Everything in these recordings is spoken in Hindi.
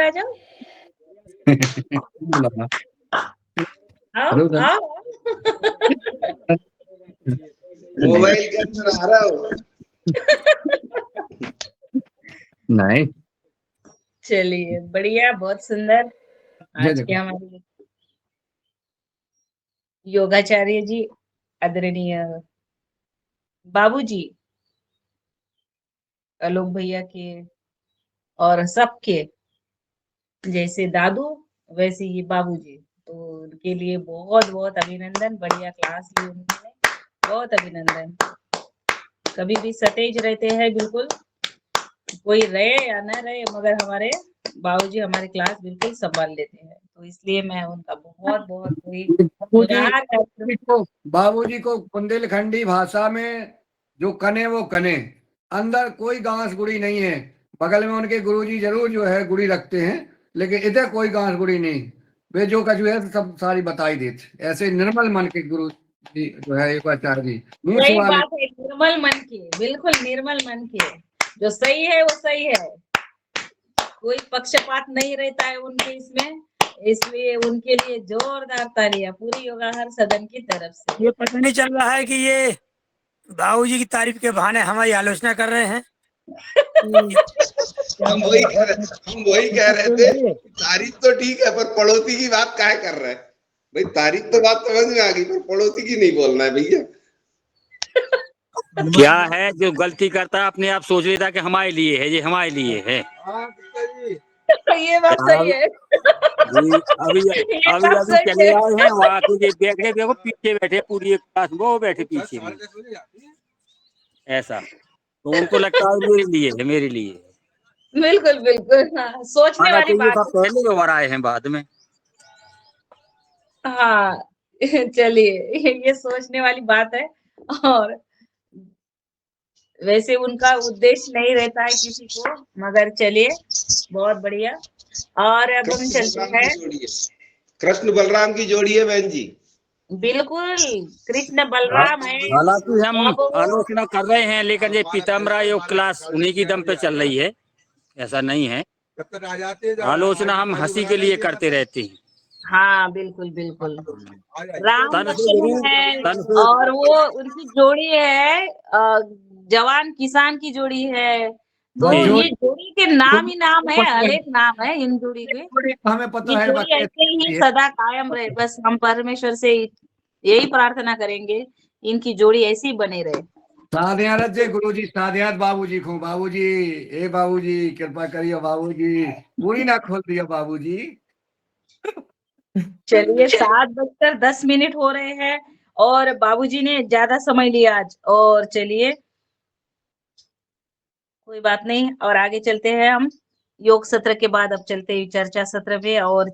आ जाओ। बुलाना। आओ हेलो सर। आओ। मोबाइल के अंदर आ रहा हो। नहीं, चलिए बढ़िया, बहुत सुंदर। ये आज के देखो। हमारे योगाचार्य जी, आदरणीय बाबूजी, आलोक भैया के और सबके जैसे दादू वैसे ये बाबूजी, तो उनके लिए बहुत बहुत अभिनंदन। बढ़िया क्लास ली उन्होंने, बहुत अभिनंदन। कभी भी सतेज रहते हैं बिल्कुल, कोई रहे या न रहे, मगर हमारे बाबूजी हमारी क्लास बिल्कुल संभाल लेते हैं। तो इसलिए मैं उनका बहुत बहुत कोई आभार करती हूँ। बाबूजी को बुंदेलखंडी भाषा में जो कने वो कने, अंदर कोई गांस गुड़ी नहीं है। बगल में उनके गुरुजी जरूर जो है गुड़ी रखते हैं, लेकिन इधर कोई गांस गुड़ी नहीं। वे जो कछु है सब सारी बताई देते। ऐसे निर्मल मन के गुरु जी जो है एक आचार्य जी, मुंह सही छुआ बात है, निर्मल मन के, बिल्कुल निर्मल मन के। जो सही है वो सही है, कोई पक्षपात नहीं रहता है उनके इसमें। इसलिए उनके लिए जोरदार तालियां पूरी योगा हर सदन की तरफ से। ये पता नहीं चल रहा है कि ये बाबूजी की तारीफ के बहाने हमारी आलोचना कर रहे हैं। हम वही कह रहे थे, तारीफ तो ठीक है पर पड़ोसी की बात काहे कर रहे हैं भाई। तारीफ तो बात समझ में आ गई, पर पड़ोसी की नहीं बोलना है भैया। क्या है जो गलती करता है अपने आप सोच लेता कि हमारे लिए है, ये हमारे लिए है। ये बात सही है। जी, अभी ये अभी बात अभी सही चले है। आए हैं वहाँ के, ये देख रहे देखो पीछे बैठे पूरी एक क्लास, वो बैठे पीछे में ऐसा। तो उनको लगता है मेरे लिए है, मेरे लिए है। बिल्कुल बिल्कुल, हाँ, सोचने वाली हालांकि ये बात सब पहले ओवर आए हैं बाद में। है। हाँ चलिए, ये सोचने वाली बात है। और वैसे उनका उद्देश्य नहीं रहता है किसी को, मगर चलिए बहुत बढ़िया। और अब हम कृष्ण चलते बलराम हैं। की जोड़ी है, कृष्ण बलराम की जोड़ी है बहन जी। बिल्कुल कृष्ण बलराम है। हालांकि हम अब आलोचना कर रहे हैं, लेकिन ये पीताम्बरा योग क्लास उन्हीं की दम पे चल रही है, ऐसा नहीं है। आलोचना हम हंसी के लिए करते रहते हैं। हाँ बिल्कुल बिल्कुल, राम तन से लक्ष्मण जरूर, है। तन से और वो उनकी जोड़ी है, जवान किसान की जोड़ी है। तो बस ये जोड़ी के नाम ही नाम है, अनेक नाम है इन जोड़ी के। हमें पता ये है जोड़ी ऐसे ही सदा कायम रहे, बस हम परमेश्वर से यही प्रार्थना करेंगे, इनकी जोड़ी ऐसी बने रहे। साधियारत जे गुरुजी, साधियात बाबूजी को, बाबूजी ए बाबूजी कृपा करिए, बाबूजी पूरी ना खोल दिया बाबूजी। चलिए 7:10 हो रहे हैं और बाबूजी ने ज्यादा समय लिया आज। और चलिए कोई बात नहीं, और आगे चलते हैं हम। योग सत्र के बाद अब चलते हैं चर्चा सत्र में। और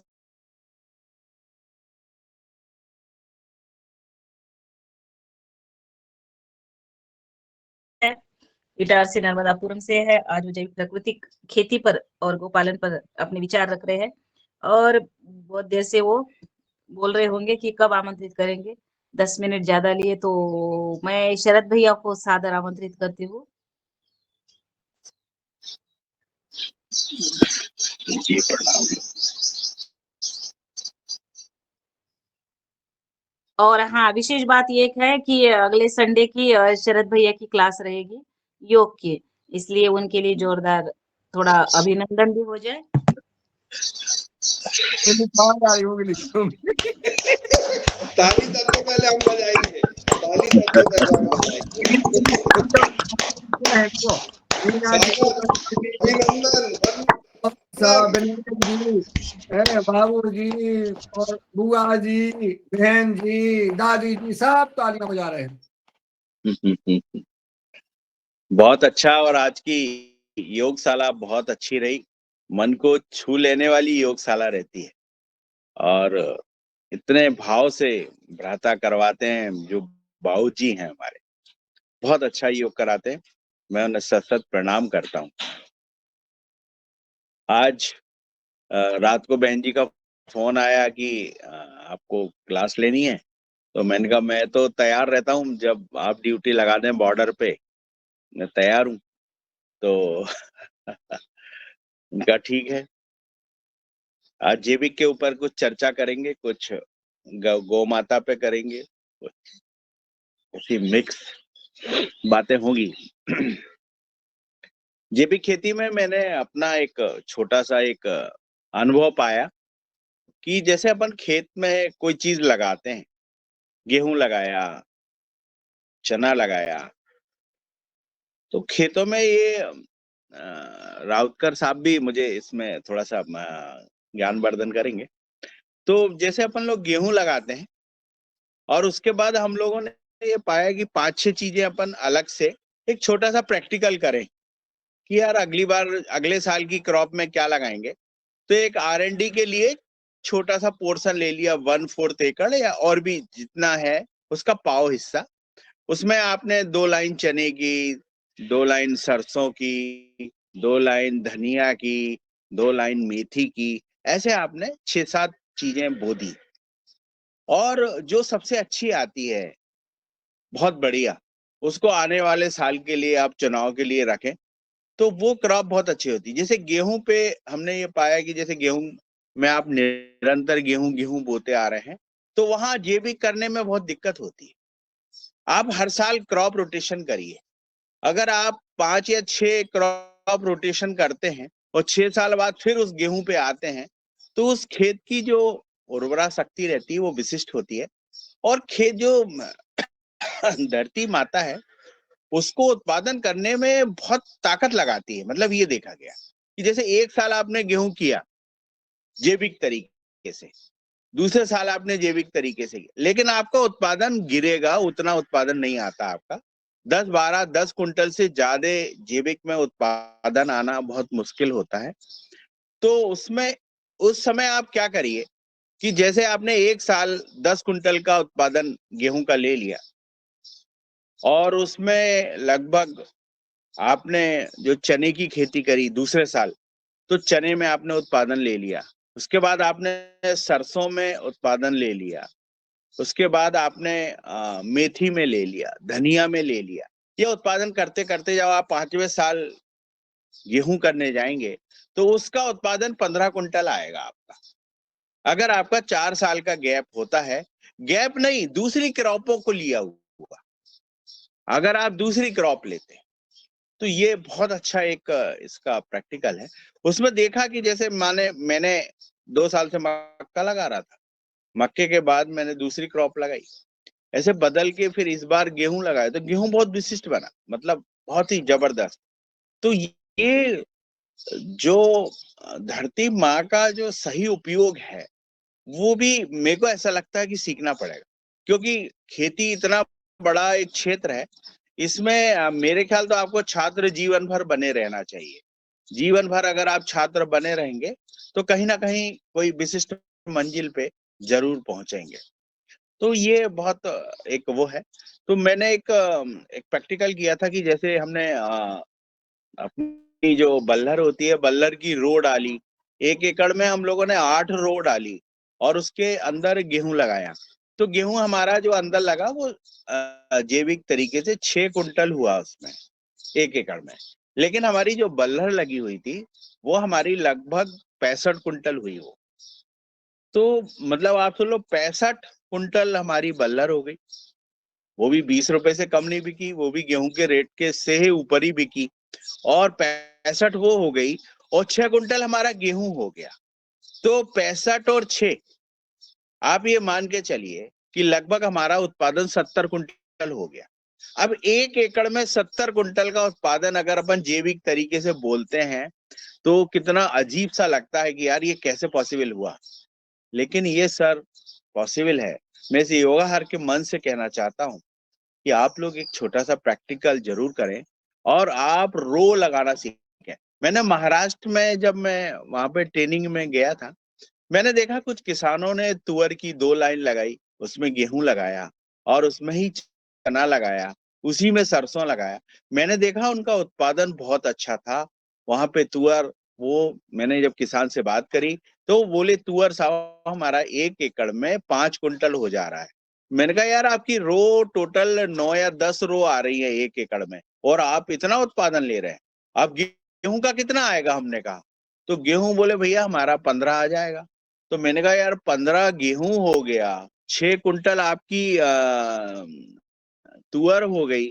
इटारसी नर्मदापुरम से है। आज वो जैविक प्राकृतिक खेती पर और गोपालन पर अपने विचार रख रहे हैं। और बहुत देर से वो बोल रहे होंगे कि कब आमंत्रित करेंगे। 10 मिनट ज्यादा लिए, तो मैं शरद भैया को सादर आमंत्रित करती हूँ। और हाँ, विशेष बात ये है कि अगले संडे की शरद भैया की क्लास रहेगी योग की, इसलिए उनके लिए जोरदार थोड़ा अभिनंदन भी हो जाए। कहाँ जा रही होगी लिखो। ताली सबसे पहले हम बजाएंगे, ताली सबसे पहले हम बजाएंगे। अभिनंदन बाबू जी और बुआ जी, बहन जी, दादी जी सब तालियां बजा रहे हैं। बहुत अच्छा। और आज की योगशाला बहुत अच्छी रही, मन को छू लेने वाली योगशाला रहती है। और इतने भाव से भ्राता करवाते हैं जो बाबू जी हैं हमारे, बहुत अच्छा योग कराते हैं। मैं उन्हें सत सत प्रणाम करता हूँ। आज रात को बहन जी का फोन आया कि आपको क्लास लेनी है, तो मैंने कहा मैं तो तैयार रहता हूँ, जब आप ड्यूटी लगा दें बॉर्डर पे मैं तैयार हूँ। तो उनका ठीक है। आज जैविक के ऊपर कुछ चर्चा करेंगे, कुछ गौ माता पे करेंगे, कुछ ऐसी मिक्स बातें होगी। जैविक खेती में मैंने अपना एक छोटा सा एक अनुभव पाया कि जैसे अपन खेत में कोई चीज लगाते हैं, गेहूं लगाया, चना लगाया, तो खेतों में ये राउतकर साहब भी मुझे इसमें थोड़ा सा ज्ञानवर्धन करेंगे। तो जैसे अपन लोग गेहूं लगाते हैं और उसके बाद हम लोगों ने ये पाया कि 5-6 चीजें अपन अलग से एक छोटा सा प्रैक्टिकल करें कि यार अगली बार अगले साल की क्रॉप में क्या लगाएंगे। तो एक R&D के लिए छोटा सा पोर्शन ले लिया, 1/4 एकड़ या और भी जितना है उसका पाव हिस्सा। उसमें आपने 2 लाइन चने की, 2 लाइन सरसों की, 2 लाइन धनिया की, 2 लाइन मेथी की, ऐसे आपने 6-7 चीजें बो दी। और जो सबसे अच्छी आती है, बहुत बढ़िया, उसको आने वाले साल के लिए आप चुनाव के लिए रखें, तो वो क्रॉप बहुत अच्छी होती है। जैसे गेहूं पे हमने ये पाया कि जैसे गेहूं में आप निरंतर गेहूं बोते आ रहे हैं, तो वहां जैविक करने में बहुत दिक्कत होती है। आप हर साल क्रॉप रोटेशन करिए। अगर आप 5 या 6 क्रॉप रोटेशन करते हैं और 6 साल बाद फिर उस गेहूं पे आते हैं, तो उस खेत की जो उर्वरा शक्ति रहती है वो विशिष्ट होती है। और खेत जो धरती माता है उसको उत्पादन करने में बहुत ताकत लगाती है। मतलब ये देखा गया कि जैसे एक साल आपने गेहूं किया जैविक तरीके से, दूसरे साल आपने जैविक तरीके से किया, लेकिन आपका उत्पादन गिरेगा, उतना उत्पादन नहीं आता आपका। 10 कुंटल से ज्यादा जैविक में उत्पादन आना बहुत मुश्किल होता है। तो उसमें उस समय आप क्या करिए कि जैसे आपने एक साल 10 कुंटल का उत्पादन गेहूं का ले लिया और उसमें लगभग आपने जो चने की खेती करी दूसरे साल, तो चने में आपने उत्पादन ले लिया। उसके बाद आपने सरसों में उत्पादन ले लिया। उसके बाद आपने मेथी में ले लिया, धनिया में ले लिया। ये उत्पादन करते करते जब आप 5वें साल गेहूं करने जाएंगे तो उसका उत्पादन 15 कुंटल आएगा आपका। अगर आपका 4 साल का गैप होता है, गैप नहीं, दूसरी क्रॉपों को लिया हुआ, अगर आप दूसरी क्रॉप लेते हैं, तो ये बहुत अच्छा एक इसका प्रैक्टिकल है। उसमें देखा कि जैसे मैंने 2 साल से मक्का लगा रहा था, मक्के के बाद मैंने दूसरी क्रॉप लगाई, ऐसे बदल के फिर इस बार गेहूं लगाया, तो गेहूं बहुत विशिष्ट बना, मतलब बहुत ही जबरदस्त। तो ये जो धरती माँ का जो सही उपयोग है, वो भी मेरे को ऐसा लगता है कि सीखना पड़ेगा, क्योंकि खेती इतना बड़ा एक क्षेत्र है, इसमें मेरे ख्याल तो आपको छात्र जीवन भर बने रहना चाहिए। जीवन भर अगर आप छात्र बने रहेंगे तो कहीं ना कहीं कोई विशिष्ट मंजिल पे जरूर पहुंचेंगे। तो ये बहुत एक वो है। तो मैंने एक प्रैक्टिकल किया था कि जैसे हमने अपनी जो बल्लर होती है, बल्लर की रो डाली, 1 एकड़ में हम लोगों ने 8 रो डाली और उसके अंदर गेहूं लगाया। तो गेहूं हमारा जो अंदर लगा वो जैविक तरीके से 6 कुंटल हुआ उसमें 1 एकड़ में। लेकिन हमारी जो बल्लर लगी हुई थी वो हमारी लगभग 65 कुंटल हुई वो। तो मतलब आप सुन लो, 65 कुंटल हमारी बल्लर हो गई। वो भी 20 रुपए से कम नहीं बिकी, वो भी गेहूं के रेट के से ही ऊपर ही बिकी। और 65 वो हो गई और 6 कुंटल हमारा गेहूं हो गया। तो 65 और 6 आप ये मान के चलिए कि लगभग हमारा उत्पादन 70 कुंटल हो गया। अब 1 एकड़ में 70 कुंटल का उत्पादन अगर अपन जैविक तरीके से बोलते हैं तो कितना अजीब सा लगता है कि यार ये कैसे पॉसिबल हुआ। लेकिन ये सर पॉसिबल है। मैं इस योगा हर के मन से कहना चाहता हूँ कि आप लोग एक छोटा सा प्रैक्टिकल जरूर करें और आप रो लगाना सीखें। मैंने महाराष्ट्र में जब मैं वहां पे ट्रेनिंग में गया था, मैंने देखा कुछ किसानों ने तुअर की 2 लाइन लगाई, उसमें गेहूं लगाया और उसमें ही चना लगाया, उसी में सरसों लगाया। मैंने देखा उनका उत्पादन बहुत अच्छा था। वहां पे तुअर, वो मैंने जब किसान से बात करी तो बोले तुअर साहब हमारा 1 एकड़ में 5 कुंटल हो जा रहा है। मैंने कहा यार आपकी रो टोटल 9 या 10 रो आ रही है 1 एकड़ में और आप इतना उत्पादन ले रहे हैं, आप गेहूं का कितना आएगा? हमने कहा तो गेहूं बोले भैया हमारा 15 आ जाएगा। तो मैंने कहा यार 15 गेहूं हो गया, 6 कुंटल आपकी तुअर हो गई,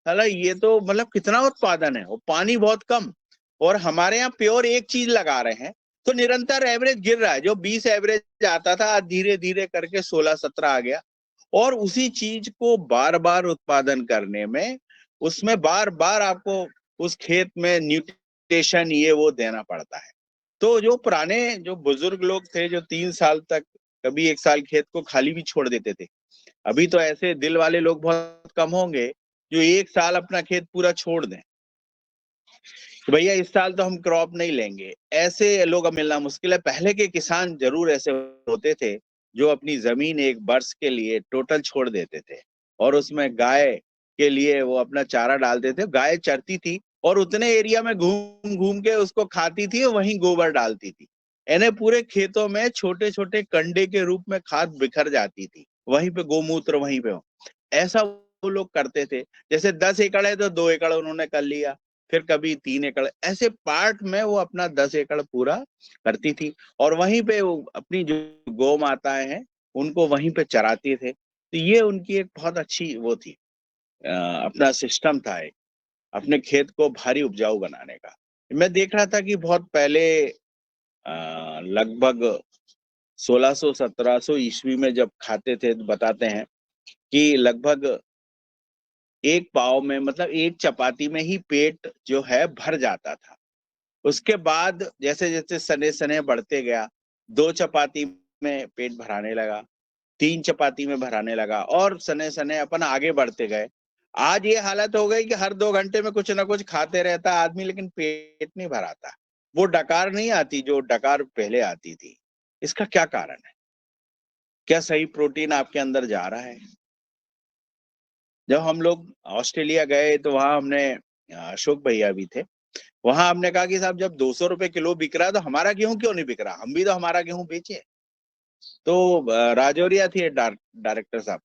साला ये तो मतलब कितना उत्पादन है, और पानी बहुत कम, और हमारे यहाँ प्योर एक चीज लगा रहे हैं तो निरंतर एवरेज गिर रहा है। जो 20 एवरेज आता था आज धीरे धीरे करके 16-17 आ गया, और उसी चीज को बार बार उत्पादन करने में उसमें बार बार आपको उस खेत में न्यूट्रिशन ये वो देना पड़ता है। तो जो पुराने जो बुजुर्ग लोग थे जो 3 साल तक कभी 1 साल खेत को खाली भी छोड़ देते थे, अभी तो ऐसे दिल वाले लोग बहुत कम होंगे जो 1 साल अपना खेत पूरा छोड़ दें कि भैया इस साल तो हम क्रॉप नहीं लेंगे। ऐसे लोग अब मिलना मुश्किल है। पहले के किसान जरूर ऐसे होते थे जो अपनी जमीन एक वर्ष के लिए टोटल छोड़ देते थे, और उसमें गाय के लिए वो अपना चारा डालते थे, गाय चरती थी और उतने एरिया में घूम घूम के उसको खाती थी और वहीं गोबर डालती थी, यानी पूरे खेतों में छोटे छोटे कंडे के रूप में खाद बिखर जाती थी, वहीं पे गोमूत्र वहीं पे हो। ऐसा वो लोग करते थे। जैसे 10 एकड़ है तो 2 एकड़ उन्होंने कर लिया, फिर कभी 3 एकड़, ऐसे पार्ट में वो अपना 10 एकड़ पूरा करती थी, और वहीं पे वो अपनी जो गौ माताएं हैं उनको वहीं पे चराते थे। तो ये उनकी एक बहुत अच्छी वो थी, अपना सिस्टम था एक, अपने खेत को भारी उपजाऊ बनाने का। मैं देख रहा था कि बहुत पहले लगभग 1600-1700 ईस्वी में जब खाते थे तो बताते हैं कि लगभग एक पाव में, मतलब एक चपाती में ही पेट जो है भर जाता था। उसके बाद जैसे जैसे सने सने बढ़ते गया, 2 चपाती में पेट भराने लगा, 3 चपाती में भराने लगा, और सने सने अपन आगे बढ़ते गए। आज ये हालत हो गई कि हर 2 घंटे में कुछ ना कुछ खाते रहता आदमी, लेकिन पेट नहीं भराता। वो डकार नहीं आती जो डकार पहले आती थी। इसका क्या कारण है? क्या सही प्रोटीन आपके अंदर जा रहा है? जब हम लोग ऑस्ट्रेलिया गए तो वहां हमने, अशोक भैया भी थे, वहां हमने कहा कि साहब जब 200 रुपए किलो बिक रहा है तो हमारा गेहूं क्यों नहीं बिक रहा, हम भी तो हमारा गेहूं बेचे। तो राजौरिया थे डायरेक्टर साहब,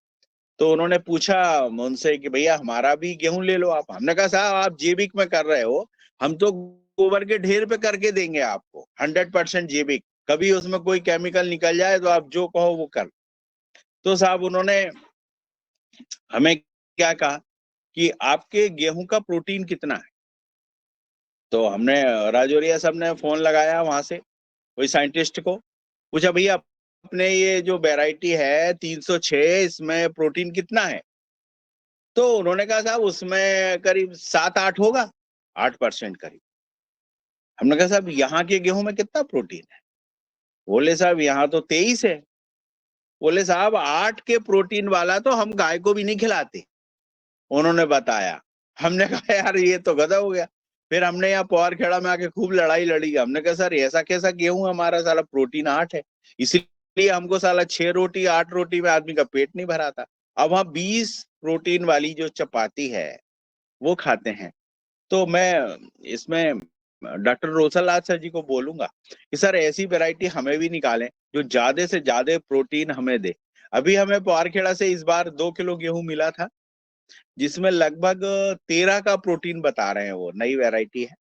तो उन्होंने पूछा उनसे कि भैया हमारा भी गेहूं ले लो आप। हमने कहा साहब आप जैविक में कर रहे हो, हम तो गोबर के ढेर पे करके देंगे आपको 100% जैविक, कभी उसमें कोई केमिकल निकल जाए तो आप जो कहो वो कर। तो साहब उन्होंने हमें क्या कहा कि आपके गेहूं का प्रोटीन कितना है। तो हमने, राजौरिया साहब ने फोन लगाया वहां से कोई साइंटिस्ट को, पूछा भैया अपने ये जो वैरायटी है 306 इसमें प्रोटीन कितना है। तो उन्होंने कहा साहब उसमें करीब 7-8 होगा, 8% करीब। हमने कहा साहब यहाँ के गेहूं में कितना प्रोटीन है? बोले साहब यहाँ तो 23 है। बोले साहब 8 के प्रोटीन वाला तो हम गाय को भी नहीं खिलाते, उन्होंने बताया। हमने कहा यार ये तो गधा हो गया। फिर हमने यहाँ पवारखेड़ा में आके खूब लड़ाई लड़ी। हमने कहा सर ऐसा कैसा गेहूं हमारा, साला प्रोटीन 8 है, इसलिए हमको साला 6 रोटी 8 रोटी में आदमी का पेट नहीं भरा था। अब हम 20 प्रोटीन वाली जो चपाती है वो खाते हैं। तो मैं इसमें डॉक्टर रोशन लाल सर जी को बोलूंगा कि सर ऐसी वैरायटी हमें भी निकालें जो ज्यादा से ज्यादा प्रोटीन हमें दे। अभी हमें पवारखेड़ा से इस बार 2 किलो गेहूं मिला था जिसमें लगभग 13 का प्रोटीन बता रहे हैं, वो नई वैरायटी है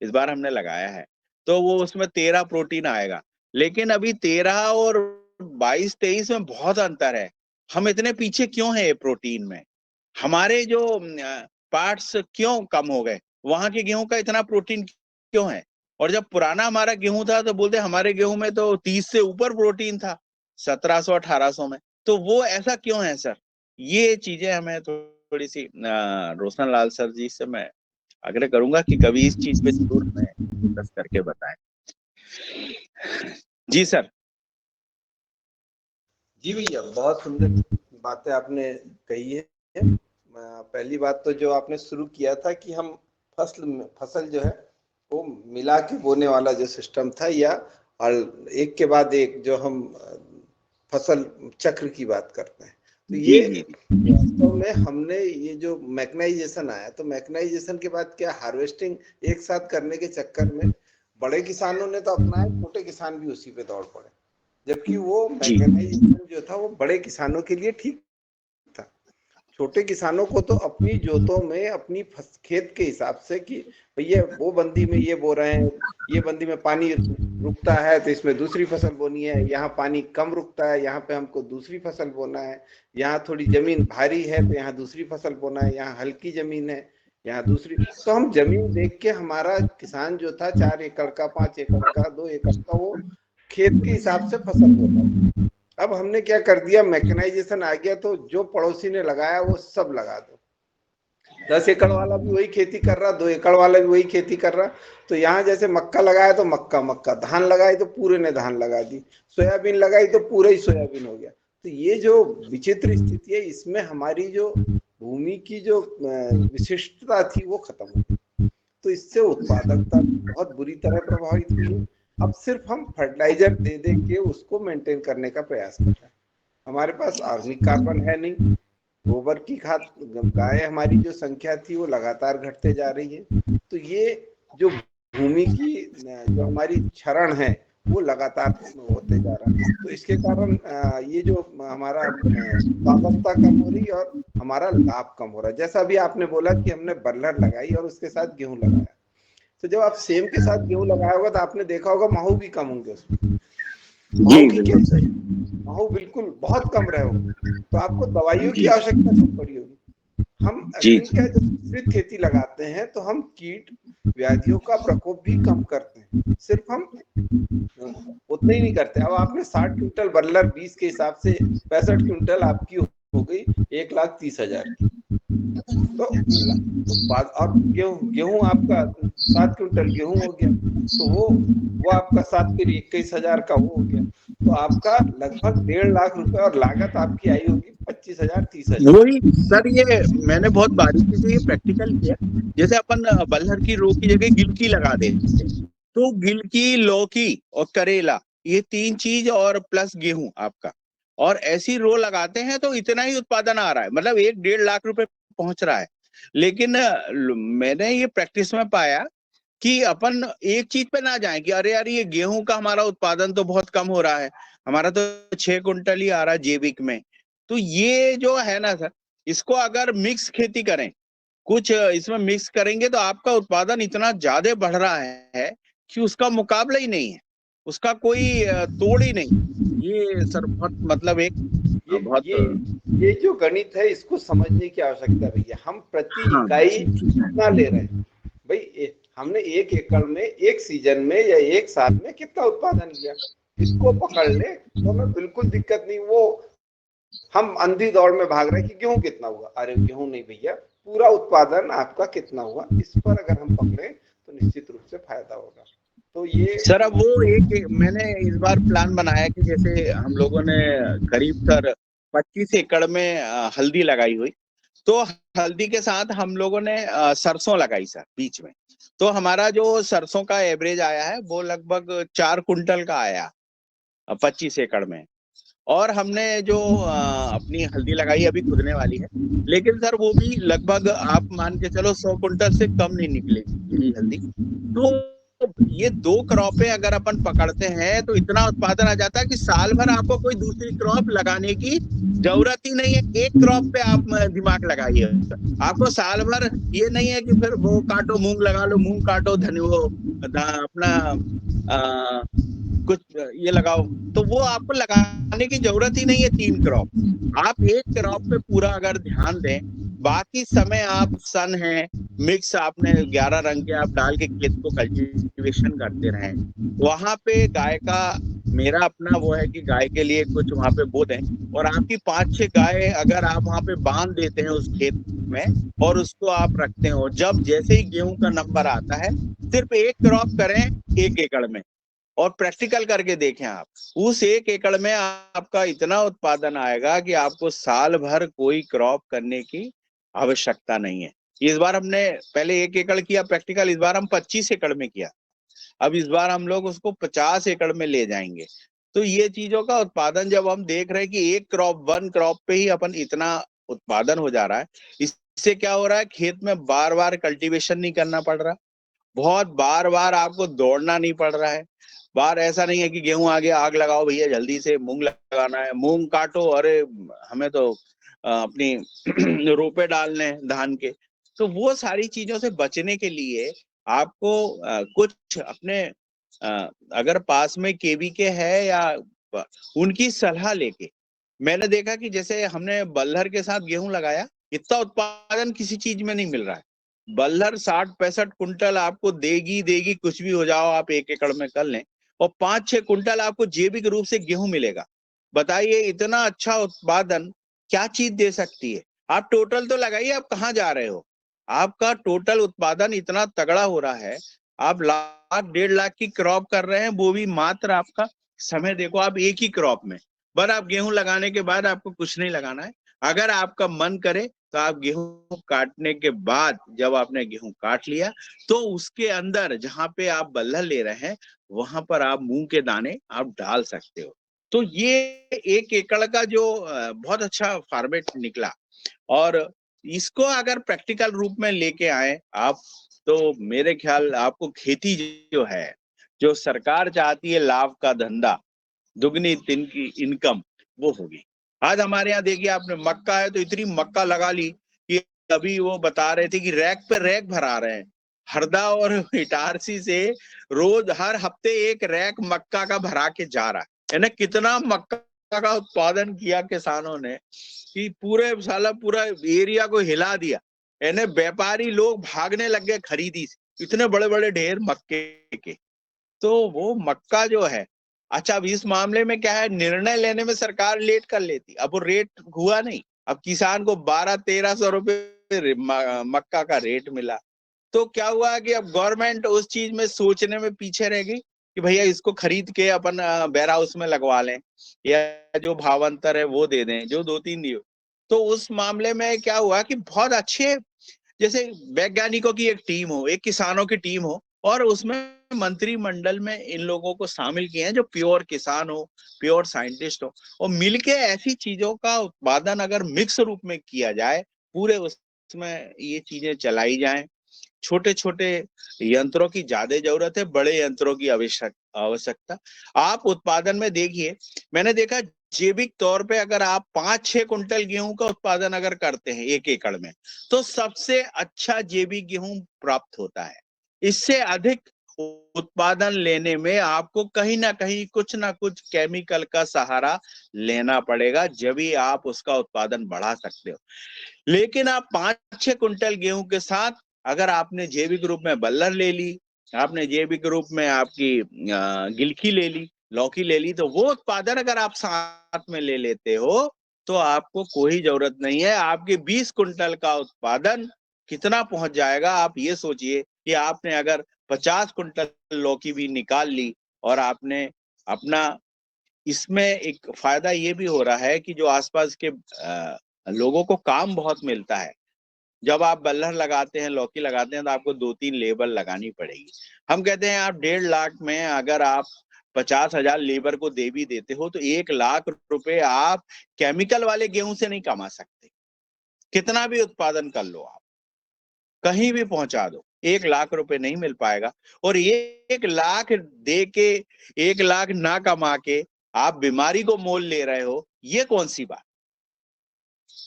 इस बार हमने लगाया है, तो वो उसमें 13 प्रोटीन आएगा। लेकिन अभी 13 और 22-23 में बहुत अंतर है। हम इतने पीछे क्यों हैं प्रोटीन में? हमारे जो पार्ट्स क्यों कम हो गए? वहां के गेहूं का इतना प्रोटीन क्यों है? और जब पुराना हमारा गेहूं था तो बोलते हमारे गेहूं में तो 30 से ऊपर प्रोटीन था 1700-1800 में। तो वो ऐसा क्यों है सर? ये चीजें हमें थोड़ी सी रोशन लाल सर जी से मैं आग्रह करूंगा कि कभी इस चीज पे जरूर हमें फोकस करके बताएं। जी सर। जी भैया, बहुत सुंदर बातें आपने कही है। पहली बात तो जो आपने शुरू किया था कि हम फसल जो है वो मिला के बोने वाला जो सिस्टम था, या और एक के बाद एक जो हम फसल चक्र की बात करते हैं, तो ये वास्तव में हमने ये जो मैकेनाइजेशन आया, तो मैकेनाइजेशन के बाद क्या हार्वेस्टिंग एक साथ करने के चक्कर में बड़े किसानों ने तो अपनाया, छोटे किसान भी उसी पे दौड़ पड़े, जबकि वो मैकेनाइजेशन जो था वो बड़े किसानों के लिए ठीक था। छोटे किसानों को तो अपनी जोतों में अपनी खेत के हिसाब से कि भैया वो बंदी में ये बो रहे हैं, ये बंदी में पानी रुकता है तो इसमें दूसरी फसल बोनी है, यहाँ पानी कम रुकता है यहाँ पे हमको दूसरी फसल बोना है, यहाँ थोड़ी जमीन भारी है तो यहाँ दूसरी फसल बोना है, यहाँ हल्की जमीन है यहाँ दूसरी। तो हम जमीन देख के हमारा किसान जो था 4 एकड़ का, 5 एकड़ का, 2 एकड़ का, वो खेत के हिसाब से फसल बोता। अब हमने क्या कर दिया, मैकेनाइजेशन आ गया तो जो पड़ोसी ने लगाया वो सब लगा दो। 10 एकड़ वाला भी वही खेती कर रहा, 2 एकड़ वाला भी वही खेती कर रहा। तो यहाँ जैसे मक्का लगाया तो मक्का, धान लगाई तो पूरे ने धान लगा दी, सोयाबीन लगाई तो पूरा ही सोयाबीन हो गया। तो ये जो विचित्र स्थिति है, इसमें हमारी जो भूमि की जो विशिष्टता थी वो खत्म हो गई। तो इससे उत्पादकता बहुत बुरी तरह प्रभावित हुई है। अब सिर्फ हम फर्टिलाइजर दे दे के उसको मेंटेन करने का प्रयास कर रहे हैं। हमारे पास ऑर्गेनिक कार्बन है नहीं, गोबर की खाद, गाय हमारी जो संख्या थी वो लगातार घटते जा रही है। तो ये जो भूमि की जो हमारी क्षरण है वो लगातार होते जा रहा है। तो इसके कारण ये जो हमारा उत्पादकता कम हो रही है और हमारा लाभ कम हो रहा है। जैसा भी आपने बोला कि हमने बरलर लगाई और उसके साथ गेहूं लगाया, तो जब आप सेम के साथ गेहूं लगाया होगा तो आपने देखा होगा माहू भी कम होंगे उसमें। माहू बिल्कुल बहुत कम रहे होंगे, तो आपको दवाइयों की आवश्यकता कम पड़ी होगी। हम क्या जब मिश्रित खेती लगाते हैं तो हम कीट व्याधियों का प्रकोप भी कम करते हैं, सिर्फ हम उतना ही नहीं करते। अब आपने 60 क्विंटल बरलर 20 के हिसाब से 65 क्विंटल आपकी हो गई 1,30,000 की। तो और गेहूं आपका 7 क्विंटल गेहूं हो गया, तो वो आपका 7 के 21,000 का वो हो गया। तो आपका लगभग 1.5 लाख रुपए और लागत आपकी आई होगी 25,000 30,000। वही सर, ये मैंने बहुत बारीकी से ये प्रैक्टिकल किया। जैसे अपन बल्लर की रो की जगह गिलकी लगा दे, तो गिलकी, लौकी और करेला, ये 3 चीज और प्लस गेहूं आपका, और ऐसी रो लगाते हैं तो इतना ही उत्पादन आ रहा है, मतलब 1-1.5 लाख रुपए पहुंच रहा है। लेकिन मैंने ये प्रैक्टिस में पाया कि अपन एक चीज पे ना जाए कि अरे यार ये गेहूं का हमारा उत्पादन तो बहुत कम हो रहा है, हमारा तो 6 क्विंटल ही आ रहा है जैविक में। तो ये जो है ना सर, इसको अगर मिक्स खेती करें, कुछ इसमें मिक्स करेंगे तो आपका उत्पादन इतना ज्यादा बढ़ रहा है कि उसका मुकाबला ही नहीं है, उसका कोई तोड़ ही नहीं। ये सर बहुत मतलब एक बहुत ये जो गणित है इसको समझने की आवश्यकता है भैया। हम प्रति इकाई कितना ले रहे हैं भाई, हमने 1 एकड़ में एक सीजन में या एक साल में कितना उत्पादन किया, इसको पकड़ ले तो हमें बिल्कुल दिक्कत नहीं। वो हम अंधी दौड़ में भाग रहे हैं कि गेहूं कितना हुआ, अरे गेहूं नहीं भैया, पूरा उत्पादन आपका कितना हुआ, इस पर अगर हम पकड़े तो निश्चित रूप से फायदा होगा। तो ये सर, अब वो एक मैंने इस बार प्लान बनाया कि जैसे हम लोगों ने करीब सर 25 एकड़ में हल्दी लगाई हुई, तो हल्दी के साथ हम लोगों ने सरसों लगाई सर बीच में। तो हमारा जो सरसों का एवरेज आया है वो लगभग 4 कुंटल का आया 25 एकड़ में। और हमने जो अपनी हल्दी लगाई अभी खुदने वाली है, लेकिन सर वो भी लगभग आप मान के चलो 100 कुंटल से कम नहीं निकलेगी हल्दी। तो ये 2 क्रॉपें अगर अपन पकड़ते हैं तो इतना उत्पादन आ जाता है कि साल भर आपको कोई दूसरी क्रॉप लगाने की जरूरत ही नहीं है। एक क्रॉप पे आप दिमाग लगाइए, आपको साल भर ये नहीं है कि फिर वो काटो मूंग लगा लो, मूंग काटो अपना कुछ ये लगाओ, तो वो आपको लगाने की जरूरत ही नहीं है 3 क्रॉप। आप एक क्रॉप पे पूरा अगर ध्यान दें, बाकी समय आप सन है मिक्स आपने 11 रंग के आप डाल के खेत को कल्टीवेशन करते रहें। वहां पे गाय का, मेरा अपना वो है कि गाय के लिए कुछ वहां पे बो दें, और आपकी 5-6 गाय अगर आप वहां पे बांध देते हैं उस खेत में और उसको आप रखते हो, जब जैसे ही गेहूं का नंबर आता है सिर्फ एक क्रॉप करें 1 एकड़ में और प्रैक्टिकल करके देखें आप, उस 1 एकड़ में आपका इतना उत्पादन आएगा कि आपको साल भर कोई क्रॉप करने की आवश्यकता नहीं है। इस बार हमने पहले 1 एकड़ किया प्रैक्टिकल, इस बार हम 25 एकड़ में किया। अब इस बार हम लोग उसको 50 एकड़ में ले जाएंगे। तो ये चीजों का उत्पादन जब हम देख रहे हैं कि एक वन क्रॉप पे ही अपन इतना उत्पादन हो जा रहा है, इससे क्या हो रहा है, खेत में बार बार कल्टीवेशन नहीं करना पड़ रहा, बहुत बार बार आपको दौड़ना नहीं पड़ रहा है। बार ऐसा नहीं है कि गेहूं आ गया आग लगाओ भैया जल्दी से मूंग लगाना है, मूंग काटो, अरे हमें तो अपनी रोपे डालने हैं धान के। तो वो सारी चीजों से बचने के लिए आपको कुछ अपने अगर पास में केवीके है या उनकी सलाह लेके, मैंने देखा कि जैसे हमने बल्लर के साथ गेहूं लगाया, इतना उत्पादन किसी चीज में नहीं मिल रहा है। बल्लर 60-65 कुंटल आपको देगी, कुछ भी हो जाओ आप 1 एकड़ में कर लें, और 5-6 कुंटल आपको जैविक रूप से गेहूं मिलेगा। बताइए इतना अच्छा उत्पादन क्या चीज दे सकती है? आप टोटल तो लगाइए, आप कहाँ जा रहे हो? आपका टोटल उत्पादन इतना तगड़ा हो रहा है, आप 1,00,000-1.5 लाख की क्रॉप कर रहे हैं, वो भी मात्र आपका समय देखो आप एक ही क्रॉप में, बस आप गेहूं लगाने के बाद आपको कुछ नहीं लगाना है। अगर आपका मन करे तो आप गेहूं काटने के बाद, जब आपने गेहूं काट लिया, तो उसके अंदर जहां पे आप बल्लर ले रहे हैं वहां पर आप मूंग के दाने आप डाल सकते हो। तो ये 1 एकड़ का जो बहुत अच्छा फॉर्मेट निकला, और इसको अगर प्रैक्टिकल रूप में लेके आए आप, तो मेरे ख्याल आपको खेती जो है, जो सरकार चाहती है लाभ का धंधा, दुगनी तिनकी इनकम, वो होगी। आज हमारे यहाँ देखिए आपने मक्का है तो इतनी मक्का लगा ली कि अभी वो बता रहे थे कि रैक पे रैक भरा रहे हैं। हरदा और इटारसी से रोज हर हफ्ते 1 रैक मक्का का भरा के जा रहा है। यानी कितना मक्का का उत्पादन किया किसानों ने कि पूरे साला पूरा एरिया को हिला दिया। यानी व्यापारी लोग भागने लग गए खरीदी से, इतने बड़े बड़े ढेर मक्के के। तो वो मक्का जो है, अच्छा अब इस मामले में क्या है, निर्णय लेने में सरकार लेट कर लेती, अब वो रेट हुआ नहीं, अब किसान को 1200-1300 रुपए मक्का का रेट मिला। तो क्या हुआ कि अब गवर्नमेंट उस चीज में सोचने में पीछे रह गई कि भैया इसको खरीद के अपन वेयर हाउस में लगवा लें, या जो भावांतर है वो दे दें, जो 2-3 दिए। तो उस मामले में क्या हुआ कि बहुत अच्छे, जैसे वैज्ञानिकों की एक टीम हो, एक किसानों की टीम हो, और उसमें मंत्रिमंडल में इन लोगों को शामिल किए हैं जो प्योर किसान हो, प्योर साइंटिस्ट हो, और मिलके ऐसी चीजों का उत्पादन अगर मिक्स रूप में किया जाए, पूरे उसमें ये चीजें चलाई जाएं। छोटे छोटे यंत्रों की ज्यादा जरूरत है, बड़े यंत्रों की आवश्यकता। आप उत्पादन में देखिए, मैंने देखा जैविक तौर पे अगर आप 5-6 कुंटल गेहूं का उत्पादन अगर करते हैं 1 एकड़ में, तो सबसे अच्छा जैविक गेहूं प्राप्त होता है। इससे अधिक उत्पादन लेने में आपको कहीं ना कहीं कुछ ना कुछ केमिकल का सहारा लेना पड़ेगा, जब ही आप उसका उत्पादन बढ़ा सकते हो। लेकिन आप 5-6 कुंटल गेहूं के साथ अगर आपने जैविक रूप में बल्लर ले ली, आपने जैविक रूप में आपकी गिलकी ले ली, लौकी ले ली, तो वो उत्पादन अगर आप साथ में ले लेते हो तो आपको कोई जरूरत नहीं है। आपके 20 कुंटल का उत्पादन कितना पहुंच जाएगा, आप ये सोचिए कि आपने अगर 50 कुंटल लौकी भी निकाल ली, और आपने अपना, इसमें एक फायदा ये भी हो रहा है कि जो आसपास के लोगों को काम बहुत मिलता है। जब आप बल्लर लगाते हैं, लौकी लगाते हैं, तो आपको 2-3 लेबर लगानी पड़ेगी। हम कहते हैं आप 1.5 लाख में अगर आप 50,000 लेबर को दे भी देते हो, तो 1 लाख रुपए आप केमिकल वाले गेहूं से नहीं कमा सकते। कितना भी उत्पादन कर लो आप, कहीं भी पहुंचा दो, 1 लाख रुपए नहीं मिल पाएगा। और 1 लाख दे के, 1 लाख ना कमा के आप बीमारी को मोल ले रहे हो, ये कौन सी बात?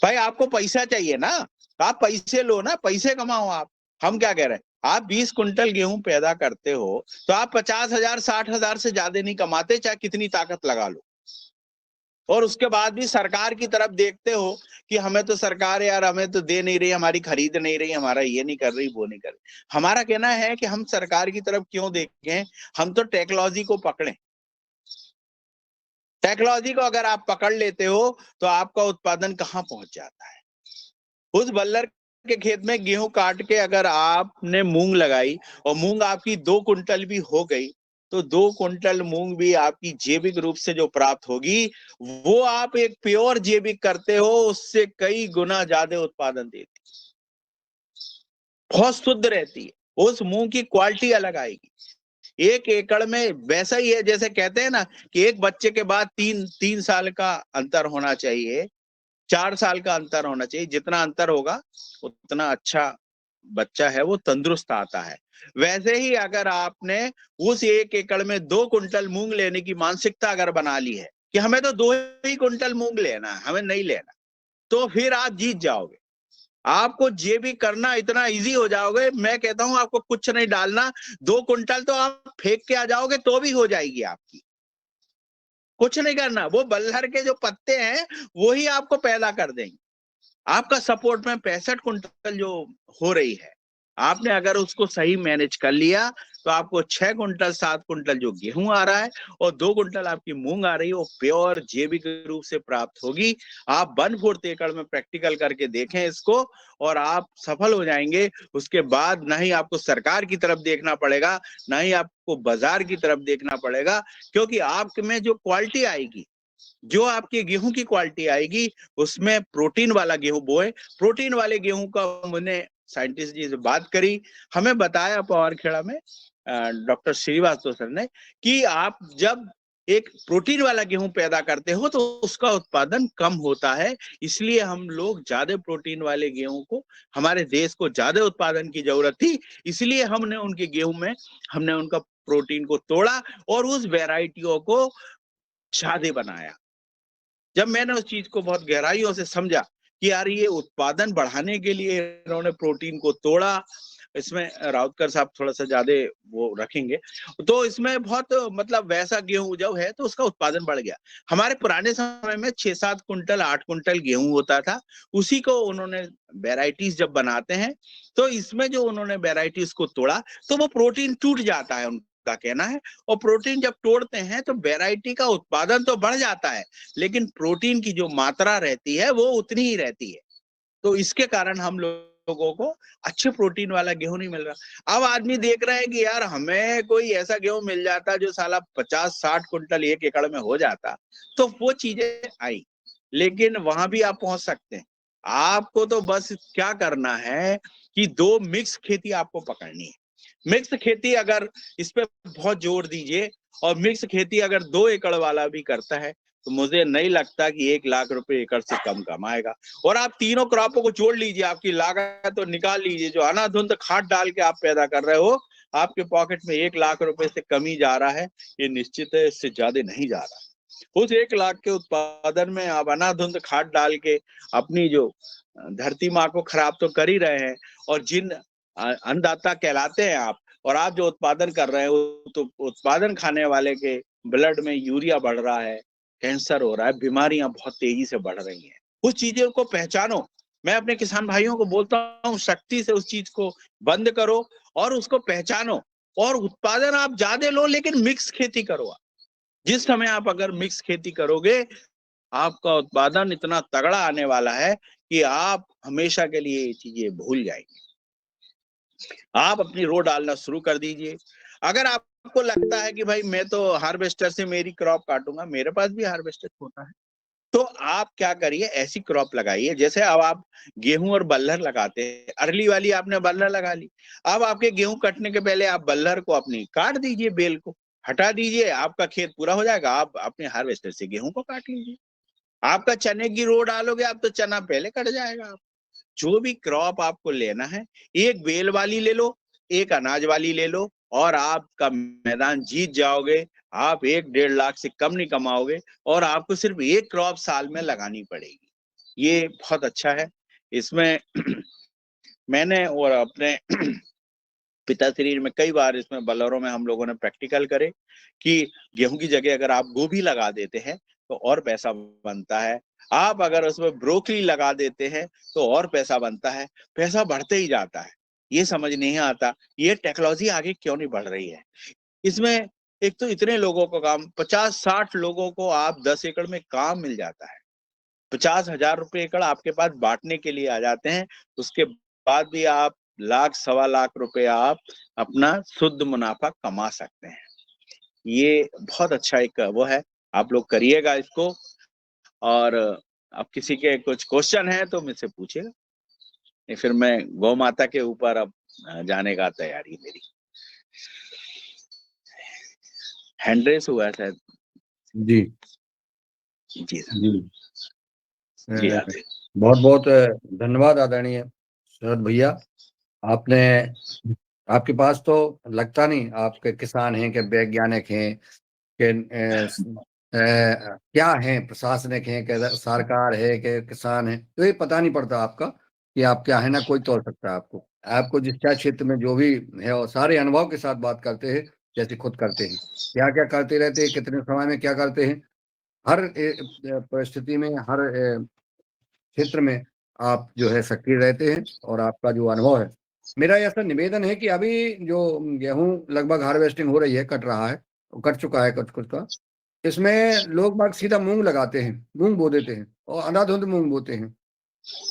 भाई आपको पैसा चाहिए ना, तो आप पैसे लो ना, पैसे कमाओ आप। हम क्या कह रहे हैं, आप 20 कुंटल गेहूं पैदा करते हो तो आप 50,000 60,000 से ज्यादा नहीं कमाते, चाहे कितनी ताकत लगा लो। और उसके बाद भी सरकार की तरफ देखते हो कि हमें तो सरकार यार हमें तो दे नहीं रही, हमारी खरीद नहीं रही, हमारा ये नहीं कर रही, वो नहीं कर रही। हमारा कहना है कि हम सरकार की तरफ क्यों देखें, हम तो टेक्नोलॉजी को पकड़ें। टेक्नोलॉजी को अगर आप पकड़ लेते हो तो आपका उत्पादन कहाँ पहुंच जाता है। उस बल्लर के खेत में गेहूं काट के अगर आपने मूंग लगाई और मूंग आपकी 2 कुंटल भी हो गई, तो 2 कुंटल मूंग भी आपकी जैविक रूप से जो प्राप्त होगी, वो आप एक प्योर जैविक करते हो, उससे कई गुना ज्यादा उत्पादन देती, बहुत शुद्ध रहती है। उस मूंग की क्वालिटी अलग आएगी। 1 एकड़ में वैसा ही है, जैसे कहते हैं ना कि एक बच्चे के बाद 3 साल का अंतर होना चाहिए, 4 साल का अंतर होना चाहिए। जितना अंतर होगा उतना अच्छा बच्चा है वो तंदुरुस्त आता है। वैसे ही अगर आपने उस 1 एकड़ में 2 कुंटल मूंग लेने की मानसिकता अगर बना ली है कि हमें तो 2 ही कुंटल मूंग लेना है, हमें नहीं लेना, तो फिर आप जीत जाओगे। आपको जे भी करना इतना इजी हो जाओगे। मैं कहता हूं आपको कुछ नहीं डालना, 2 कुंटल तो आप फेंक के आ जाओगे तो भी हो जाएगी आपकी। कुछ नहीं करना, वो बल्लर के जो पत्ते हैं वो ही आपको पैदा कर देंगे। आपका सपोर्ट में 65 कुंटल जो हो रही है, आपने अगर उसको सही मैनेज कर लिया तो आपको 6 कुंटल 7 कुंटल जो गेहूं आ रहा है और 2 कुंटल आपकी मूंग आ रही है, वो प्योर जैविक रूप से प्राप्त होगी। आप 1/4 एकड़ में प्रैक्टिकल करके देखें इसको और आप सफल हो जाएंगे। उसके बाद ना ही आपको सरकार की तरफ देखना पड़ेगा, ना ही आपको बाजार की तरफ देखना पड़ेगा, क्योंकि आप में जो क्वालिटी आएगी, जो आपके गेहूं की क्वालिटी आएगी, उसमें प्रोटीन वाला गेहूं बोए। प्रोटीन वाले गेहूं का मैंने साइंटिस्ट जी से बात करी, हमें बताया पवारखेड़ा में डॉक्टर श्रीवास्तव सर ने कि आप जब एक प्रोटीन वाला गेहूं पैदा करते हो तो उसका उत्पादन कम होता है। इसलिए हम लोग ज्यादा प्रोटीन वाले गेहूं को, हमारे देश को ज्यादा उत्पादन की जरूरत थी, इसलिए हमने उनके गेहूं में हमने उनका प्रोटीन को तोड़ा और उस वेराइटियों को ज्यादा बनाया। जब मैंने उस चीज को बहुत गहराइयों से समझा कि यार ये उत्पादन बढ़ाने के लिए इन्होंने प्रोटीन को तोड़ा, इसमें राउतकर साहब थोड़ा सा ज्यादा वो रखेंगे, तो इसमें बहुत मतलब वैसा गेहूं जब है तो उसका उत्पादन बढ़ गया। हमारे पुराने समय में 6-7 कुंटल 8 कुंटल गेहूं होता था, उसी को उन्होंने वेराइटीज जब बनाते हैं तो इसमें जो उन्होंने वेराइटीज को तोड़ा तो वो प्रोटीन टूट जाता है, उनका कहना है। और प्रोटीन जब तोड़ते हैं तो वेराइटी का उत्पादन तो बढ़ जाता है, लेकिन प्रोटीन की जो मात्रा रहती है वो उतनी ही रहती है। तो इसके कारण हम लोगों को अच्छे प्रोटीन वाला गेहूं नहीं मिल रहा। अब आदमी देख रहा है कि यार हमें कोई ऐसा गेहूं मिल जाता जो साला 50-60 कुंटल 1 एकड़ में हो जाता, तो वो चीजें आई। लेकिन वहां भी आप पहुंच सकते हैं। आपको तो बस क्या करना है कि 2 मिक्स खेती आपको पकड़नी है। मिक्स खेती अगर इस पे बहुत जोर दीजिए, और मिक्स खेती अगर 2 एकड़ वाला भी करता है तो मुझे नहीं लगता कि 1 लाख रुपए एकड़ से कम कमाएगा। और आप तीनों क्रॉपों को जोड़ लीजिए, आपकी लागत तो निकाल लीजिए, जो अनाधुंध खाद डाल के आप पैदा कर रहे हो, आपके पॉकेट में 1 लाख रुपए से कम ही जा रहा है, ये निश्चित है, इससे ज्यादा नहीं जा रहा। उस 1 लाख के उत्पादन में आप अनाधुंध खाद डाल के अपनी जो धरती माँ को खराब तो कर ही रहे हैं। और जिन अन्नदाता कहलाते हैं आप, और आप जो उत्पादन कर रहे हो, तो उत्पादन खाने वाले के ब्लड में यूरिया बढ़ रहा है, कैंसर हो रहा है, बीमारियां बहुत तेजी से बढ़ रही हैं। उस चीजों को पहचानो। मैं अपने किसान भाइयों को बोलता हूँ, शक्ति से उस चीज को बंद करो और उसको पहचानो, और उत्पादन आप ज्यादा लो लेकिन मिक्स खेती करो। जिस समय आप अगर मिक्स खेती करोगे, आपका उत्पादन इतना तगड़ा आने वाला है कि आप हमेशा के लिए ये चीजें भूल जाएंगे। आप अपनी रो डालना शुरू कर दीजिए। अगर आपको लगता है कि भाई मैं तो हार्वेस्टर से मेरी क्रॉप काटूंगा, मेरे पास भी हार्वेस्टर होता है, तो आप क्या करिए, ऐसी क्रॉप लगाइए। जैसे अब आप गेहूं और बल्लर लगाते हैं, अर्ली वाली आपने बल्लर लगा ली, अब आपके गेहूं कटने के पहले आप बल्लर को अपनी काट दीजिए, बेल को हटा दीजिए, आपका खेत पूरा हो जाएगा। आप अपने हार्वेस्टर से गेहूं को काट लीजिए। आपका चने की रो डालोगे आप, तो चना पहले कट जाएगा। आप जो भी क्रॉप आपको लेना है, एक बेल वाली ले लो, एक अनाज वाली ले लो, और आपका मैदान जीत जाओगे। आप 1-1.5 लाख से कम नहीं कमाओगे, और आपको सिर्फ एक क्रॉप साल में लगानी पड़ेगी। ये बहुत अच्छा है। इसमें मैंने और अपने पिताश्री में कई बार इसमें बल्लरों में हम लोगों ने प्रैक्टिकल करे कि गेहूं की जगह अगर आप गोभी लगा देते हैं तो और पैसा बनता है। आप अगर उसमें ब्रोकली लगा देते हैं तो और पैसा बनता है। पैसा बढ़ते ही जाता है। ये समझ नहीं आता ये टेक्नोलॉजी आगे क्यों नहीं बढ़ रही है। इसमें एक तो इतने लोगों को काम, 50-60 लोगों को आप 10 एकड़ में काम मिल जाता है। 50,000 रुपए एकड़ आपके पास बांटने के लिए आ जाते हैं। उसके बाद भी आप 1-1.25 लाख रुपए आप अपना शुद्ध मुनाफा कमा सकते हैं। ये बहुत अच्छा एक वो है, आप लोग करिएगा इसको। और अब किसी के कुछ क्वेश्चन है तो मुझसे पूछिएगा, नहीं फिर मैं गौ माता के ऊपर अब जाने का तैयारी मेरी। हैंड रेस हुआ है शायद। जी जी सर। जी जी आते। बहुत बहुत धन्यवाद आदरणीय शरद भैया। आपने, आपके पास तो लगता नहीं आपके किसान हैं कि वैज्ञानिक हैं कि क्या है, प्रशासनिक है कि सरकार है कि किसान है, तो ये पता नहीं पड़ता आपका कि आप क्या है ना, कोई तोड़ सकता है आपको। आपको जिस चाहे क्षेत्र में जो भी है, और सारे अनुभव के साथ बात करते हैं, जैसे खुद करते हैं, क्या क्या करते रहते हैं, कितने समय में क्या करते हैं, हर परिस्थिति में, हर क्षेत्र में आप जो है सक्रिय रहते हैं, और आपका जो अनुभव है। मेरा ऐसा निवेदन है कि अभी जो गेहूं लगभग हार्वेस्टिंग हो रही है, कट रहा है, कट चुका है कुछ कुछ का, इसमें लोग बाग सीधा मूंग लगाते हैं, मूंग बो देते हैं और अंधाधुंध मूंग बोते हैं।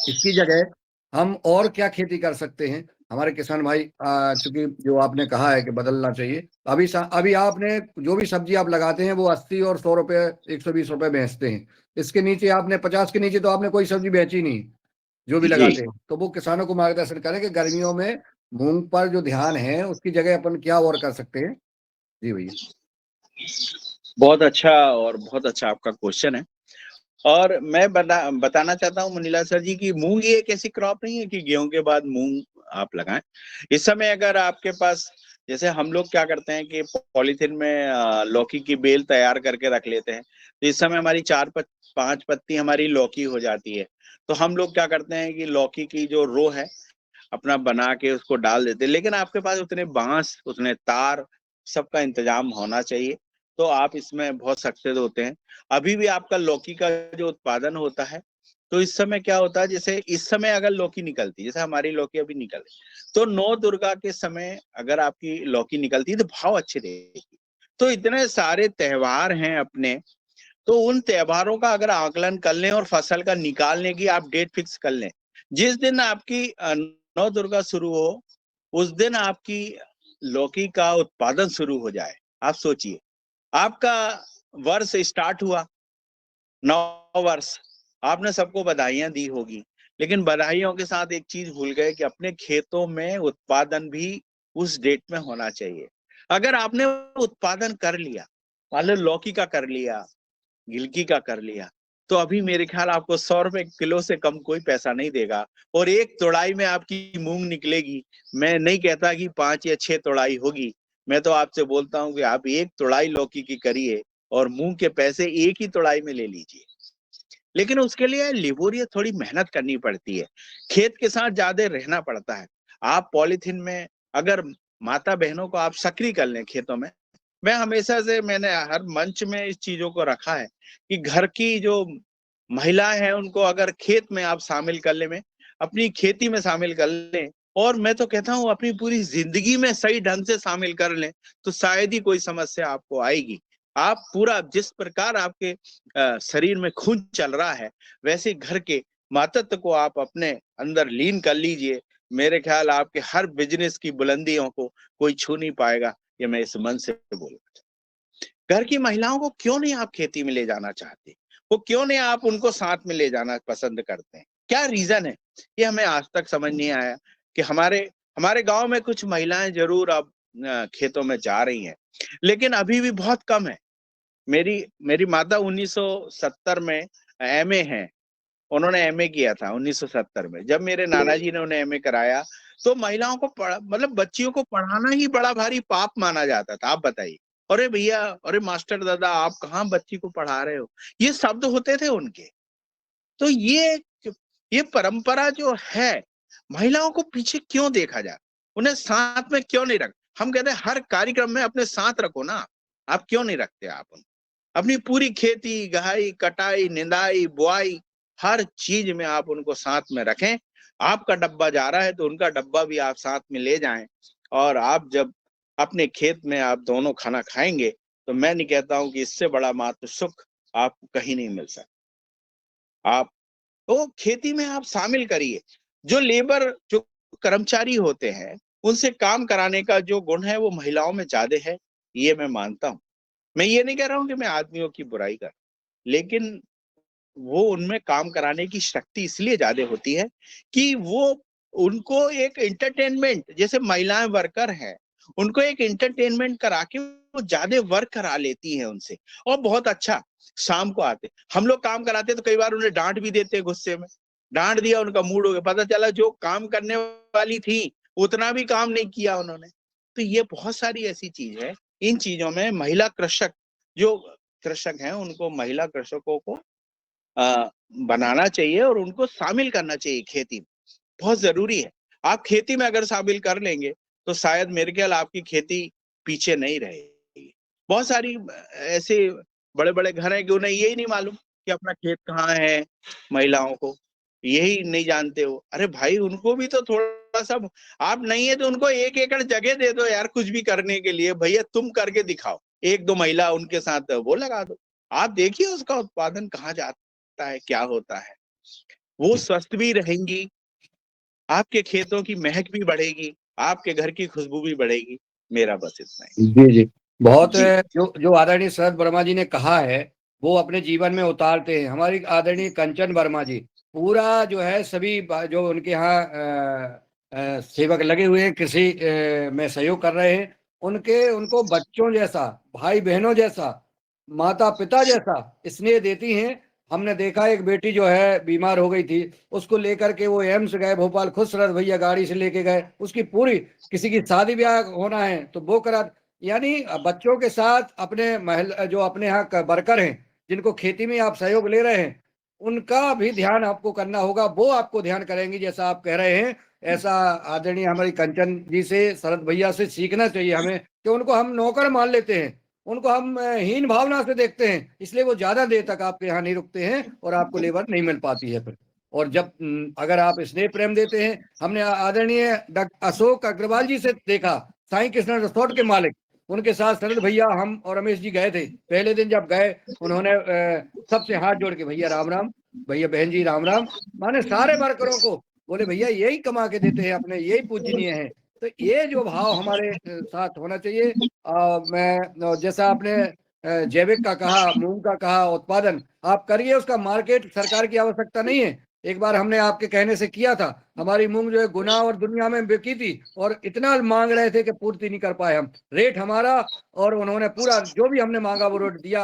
इसकी जगह हम और क्या खेती कर सकते हैं हमारे किसान भाई? चूंकि जो आपने कहा है कि बदलना चाहिए, अभी आपने जो भी सब्जी आप लगाते हैं वो 80 और 100 रुपए, 120 रुपए बेचते हैं। इसके नीचे आपने 50 के नीचे तो आपने कोई सब्जी बेची नहीं, जो भी जी लगाते हैं। तो वो किसानों को मार्गदर्शन करें कि गर्मियों में मूंग पर जो ध्यान है उसकी जगह अपन क्या और कर सकते हैं। जी भैया। बहुत अच्छा, और बहुत अच्छा आपका क्वेश्चन है। और मैं बताना चाहता हूँ मुनीलाल सर जी की मूंग ये एक ऐसी क्रॉप नहीं है कि गेहूं के बाद मूंग आप लगाएं। इस समय अगर आपके पास, जैसे हम लोग क्या करते हैं कि पॉलीथिन में लौकी की बेल तैयार करके रख लेते हैं, तो इस समय हमारी 4-5 पत्ती हमारी लौकी हो जाती है। तो हम लोग क्या करते हैं कि लौकी की जो रो है अपना बना के उसको डाल देते हैं। लेकिन आपके पास उतने बांस, उतने तार, सबका इंतजाम होना चाहिए, तो आप इसमें बहुत सक्सेस होते हैं। अभी भी आपका लौकी का जो उत्पादन होता है, तो इस समय क्या होता है, जैसे इस समय अगर लौकी निकलती, जैसे हमारी लौकी अभी निकल, तो 9 दुर्गा के समय अगर आपकी लौकी निकलती है तो भाव अच्छे रहेगी। तो इतने सारे त्योहार हैं अपने, तो उन त्योहारों का अगर आकलन कर लें और फसल का निकालने की आप डेट फिक्स कर लें, जिस दिन आपकी 9 दुर्गा शुरू हो, उस दिन आपकी लौकी का उत्पादन शुरू हो जाए। आप सोचिए, आपका वर्ष स्टार्ट हुआ, 9 वर्ष, आपने सबको बधाइयां दी होगी, लेकिन बधाइयों के साथ एक चीज भूल गए कि अपने खेतों में उत्पादन भी उस डेट में होना चाहिए। अगर आपने उत्पादन कर लिया, मान लो लौकी का कर लिया, गिलकी का कर लिया, तो अभी मेरे ख्याल आपको 100 रुपए किलो से कम कोई पैसा नहीं देगा, और एक तोड़ाई में आपकी मूंग निकलेगी। मैं नहीं कहता कि 5 या 6 तोड़ाई होगी, मैं तो आपसे बोलता हूँ कि आप एक तोड़ाई लौकी की करिए और मूंग के पैसे एक ही तोड़ाई में ले लीजिए। लेकिन उसके लिए लेबोरियस थोड़ी मेहनत करनी पड़ती है, खेत के साथ ज्यादा रहना पड़ता है। आप पॉलीथिन में अगर माता बहनों को आप सक्रिय कर लें खेतों में, मैं हमेशा से, मैंने हर मंच में इस चीजों को रखा है कि घर की जो महिलाएं हैं उनको अगर खेत में आप शामिल कर ले, में अपनी खेती में शामिल कर लें, और मैं तो कहता हूँ अपनी पूरी जिंदगी में सही ढंग से शामिल कर लें, तो शायद ही कोई समस्या आपको आएगी। आप पूरा जिस प्रकार आपके शरीर में खून चल रहा है, वैसे घर के मातृत्व को आप अपने अंदर लीन कर लीजिए। मेरे ख्याल आपके हर बिजनेस की बुलंदियों को कोई छू नहीं पाएगा, ये मैं इस मन से बोलूंगा। घर की महिलाओं को क्यों नहीं आप खेती में ले जाना चाहते? वो क्यों नहीं आप उनको साथ में ले जाना पसंद करते हैं? क्या रीजन है? ये हमें आज तक समझ नहीं आया कि हमारे हमारे गांव में कुछ महिलाएं जरूर अब खेतों में जा रही हैं, लेकिन अभी भी बहुत कम है। मेरी मेरी माता 1970 में एमए हैं, उन्होंने एमए किया था 1970 में। जब मेरे नाना जी ने उन्हें एमए कराया, तो महिलाओं को मतलब बच्चियों को पढ़ाना ही बड़ा भारी पाप माना जाता था। आप बताइए, अरे भैया, अरे मास्टर दादा, आप कहाँ बच्ची को पढ़ा रहे हो, ये शब्द होते थे उनके। तो ये परंपरा जो है, महिलाओं को पीछे क्यों देखा जाए, उन्हें साथ में क्यों नहीं रख? हम कहते हैं हर कार्यक्रम में अपने साथ रखो ना, आप क्यों नहीं रखते? आप अपनी पूरी खेती, गहाई, कटाई, निंदाई, बुआई, हर चीज में आप उनको साथ में रखें। आपका डब्बा जा रहा है तो उनका डब्बा भी आप साथ में ले जाएं, और आप जब अपने खेत में आप दोनों खाना खाएंगे, तो मैं नहीं कहता हूं कि इससे बड़ा मातृ सुख आपको कहीं नहीं मिल सकता। आप तो खेती में आप शामिल करिए। जो लेबर, जो कर्मचारी होते हैं, उनसे काम कराने का जो गुण है वो महिलाओं में ज्यादा है, ये मैं मानता हूं। मैं ये नहीं कह रहा हूं कि मैं आदमियों की बुराई कर, लेकिन वो उनमें काम कराने की शक्ति इसलिए ज्यादा होती है कि वो, उनको एक एंटरटेनमेंट, जैसे महिलाएं वर्कर हैं, उनको एक एंटरटेनमेंट करा के वो ज्यादा वर्क करा लेती हैं उनसे, और बहुत अच्छा। शाम को आते, हम लोग काम कराते तो कई बार उन्हें डांट भी देते, गुस्से में डांट दिया, उनका मूड हो गया, पता चला जो काम करने वाली थी उतना भी काम नहीं किया उन्होंने। तो ये बहुत सारी ऐसी चीज है, इन चीजों में महिला कृषक जो कृषक हैं उनको महिला कृषकों को बनाना चाहिए और उनको शामिल करना चाहिए खेती में, बहुत जरूरी है। आप खेती में अगर शामिल कर लेंगे तो शायद मेरे ख्याल आपकी खेती पीछे नहीं रहेगी। बहुत सारी ऐसे बड़े बड़े घर हैं कि उन्हें यही नहीं मालूम कि अपना खेत कहाँ है, महिलाओं को यही नहीं जानते हो। अरे भाई उनको भी तो थोड़ा सा, आप नहीं है तो उनको 1 एकड़ जगह दे दो यार, कुछ भी करने के लिए। भैया तुम करके दिखाओ, 1-2 महिला उनके साथ वो लगा दो, आप देखिए उसका उत्पादन कहाँ जाता है, क्या होता है। वो स्वस्थ भी रहेंगी, आपके खेतों की महक भी बढ़ेगी, आपके घर की खुशबू भी बढ़ेगी। मेरा बस इतना ही। जी जी, बहुत जी। जो जो आदरणीय शरद वर्मा जी ने कहा है वो अपने जीवन में उतारते हैं। हमारी आदरणीय कंचन वर्मा जी पूरा जो है सभी जो उनके यहाँ सेवक लगे हुए हैं, कृषि में सहयोग कर रहे हैं, उनको बच्चों जैसा, भाई बहनों जैसा, माता पिता जैसा स्नेह देती हैं। हमने देखा एक बेटी जो है बीमार हो गई थी, उसको लेकर के वो एम्स गए भोपाल, खुद शरद भैया गाड़ी से लेके गए, उसकी पूरी, किसी की शादी ब्याह होना है तो वो करा। यानी बच्चों के साथ अपने महिला जो अपने यहाँ वर्कर हैं, जिनको खेती में आप सहयोग ले रहे हैं, उनका भी ध्यान आपको करना होगा। वो आपको ध्यान करेंगी जैसा आप कह रहे हैं। ऐसा आदरणीय हमारी कंचन जी से, शरद भैया से सीखना चाहिए हमें, कि उनको हम नौकर मान लेते हैं, उनको हम हीन भावना से देखते हैं, इसलिए वो ज्यादा देर तक आपके यहाँ नहीं रुकते हैं और आपको लेबर नहीं मिल पाती है फिर। और जब अगर आप स्नेह प्रेम देते हैं, हमने आदरणीय डॉक्टर अशोक अग्रवाल जी से देखा, साईं कृष्ण रिसोर्ट के मालिक, उनके साथ शरद भैया, हम और रमेश जी गए थे। पहले दिन जब गए, उन्होंने सबसे हाथ जोड़ के, भैया राम राम, भैया बहन जी राम राम, माने सारे वर्करों को बोले भैया यही कमा के देते हैं अपने, यही पूजनीय है। तो ये जो भाव हमारे साथ होना चाहिए। मैं जैसा आपने जैविक का कहा, मूंग का कहा, उत्पादन आप करिए, उसका मार्केट सरकार की आवश्यकता नहीं है। एक बार हमने आपके कहने से किया था, हमारी मूंग जो है गुना और दुनिया में बिकी थी, और इतना मांग रहे थे कि पूर्ति नहीं कर पाए हम। रेट हमारा, और उन्होंने पूरा जो भी हमने मांगा वो रेट दिया।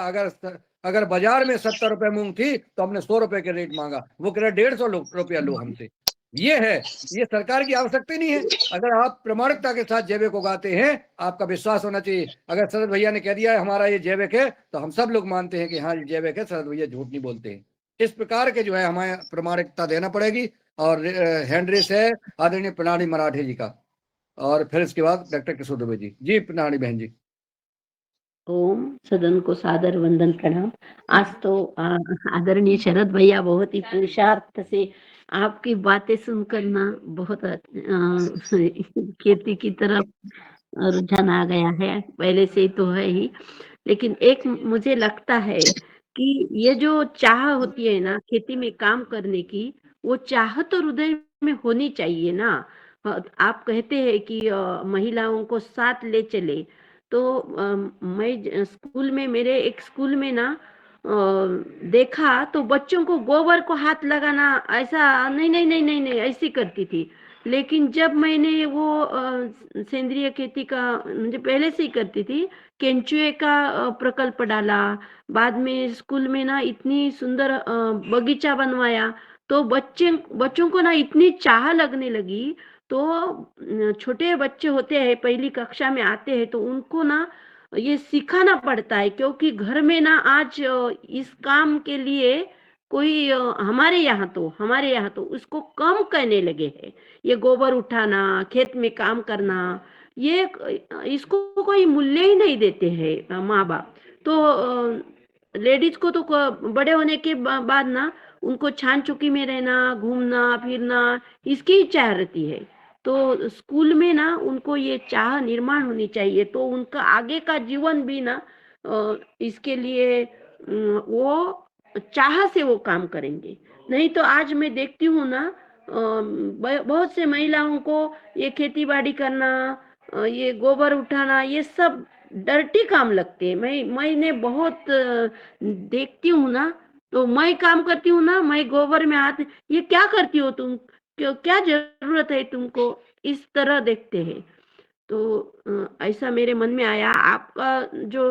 अगर बाजार में 70 रुपए मूंग थी तो हमने 100 रुपए के रेट मांगा, वो कह रहे 150 रुपया लो हमसे। ये है, ये सरकार की आवश्यकता ही नहीं है। अगर आप प्रामाणिकता के साथ जैविक उगाते हैं, आपका विश्वास होना चाहिए। अगर शरद भैया ने कह दिया है हमारा ये जैविक है, तो हम सब लोग मानते हैं कि हाँ ये जैविक है, शरद भैया झूठ नहीं बोलते हैं। इस प्रकार के जो है हमें प्रामाणिकता देना पड़ेगी। और हैंड रेस है आदरणीय प्रणाली मराठे जी का, और फिर इसके बाद डॉक्टर किशोर दुबे जी। जी प्रणाली बहन जी। ओम, सदन को सादर वंदन प्रणाम। आज तो आदरणीय शरद भैया बहुत ही पुरुषार्थ से आपकी बातें सुनकर ना बहुत खेती की तरफ रुझान आ गया है, पहले से ही तो है ही। लेकिन एक मुझे लगता है कि ये जो चाह होती है ना खेती में काम करने की, वो चाह तो हृदय में होनी चाहिए ना। आप कहते हैं कि महिलाओं को साथ ले चले, तो मैं स्कूल में, मेरे एक स्कूल में ना देखा तो बच्चों को गोबर को हाथ लगाना, ऐसा नहीं नहीं नहीं नहीं नहीं ऐसी करती थी। लेकिन जब मैंने वो सेंद्रिय खेती का, मुझे पहले से ही करती थी, केंचुए का प्रकल्प डाला, बाद में स्कूल में ना इतनी सुंदर बगीचा बनवाया, तो बच्चों को ना इतनी चाह लगने लगी। तो छोटे बच्चे होते हैं, पहली कक्षा में आते हैं, तो उनको ना ये सिखाना पड़ता है, क्योंकि घर में ना आज इस काम के लिए कोई हमारे यहाँ तो उसको कम कहने लगे हैं। ये गोबर उठाना, खेत में काम करना, ये इसको कोई मूल्य ही नहीं देते हैं माँ बाप। तो लेडीज को तो बड़े होने के बाद ना उनको छान चुकी में रहना, घूमना फिरना, इसकी ही चाह रहती है। तो स्कूल में ना उनको ये चाह निर्माण होनी चाहिए, तो उनका आगे का जीवन भी ना इसके लिए वो चाह से वो काम करेंगे। नहीं तो आज मैं देखती हूँ ना बहुत से महिलाओं को ये खेती बाड़ी करना, ये गोबर उठाना, ये सब डर्टी काम लगते हैं। मैंने बहुत देखती हूँ ना, तो मैं काम करती हूँ ना, मैं गोबर में हाथ, ये क्या करती हो तुम, क्यों, क्या जरूरत है तुमको, इस तरह देखते हैं। तो ऐसा मेरे मन में आया, आपका जो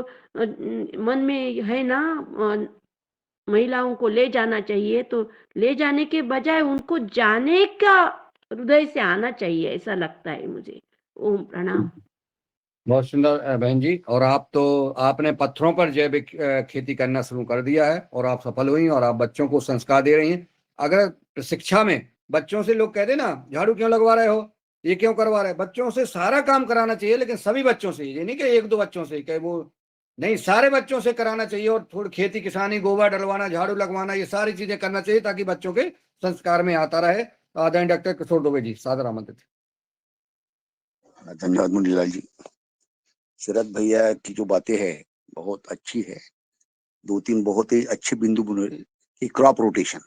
मन में है ना महिलाओं को ले जाना चाहिए, तो ले जाने के बजाय उनको जाने का हृदय से आना चाहिए, ऐसा लगता है मुझे। ओम प्रणाम। बहुत सुंदर बहन जी। और आप तो आपने पत्थरों पर जैविक खेती करना शुरू कर दिया है और आप सफल हुई और आप बच्चों को संस्कार दे रही हैं। अगर शिक्षा में बच्चों से लोग कहते ना झाड़ू क्यों लगवा रहे हो, ये क्यों करवा रहे, बच्चों से सारा काम कराना चाहिए, लेकिन सभी बच्चों से, ये नहीं कि एक दो बच्चों से कहे वो नहीं, सारे बच्चों से कराना चाहिए। और थोड़ी खेती किसानी, गोबर डलवाना, झाड़ू लगवाना, ये सारी चीजें करना चाहिए ताकि बच्चों के संस्कार में आता रहे। आदरणीय डॉक्टर किशोर दुबे जी, सादर आमंत्रित। धन्यवाद मुंडीलाल जी। शरद भैया की जो बातें हैं बहुत अच्छी है। 2-3 बहुत ही अच्छे बिंदु बुने कि क्रॉप रोटेशन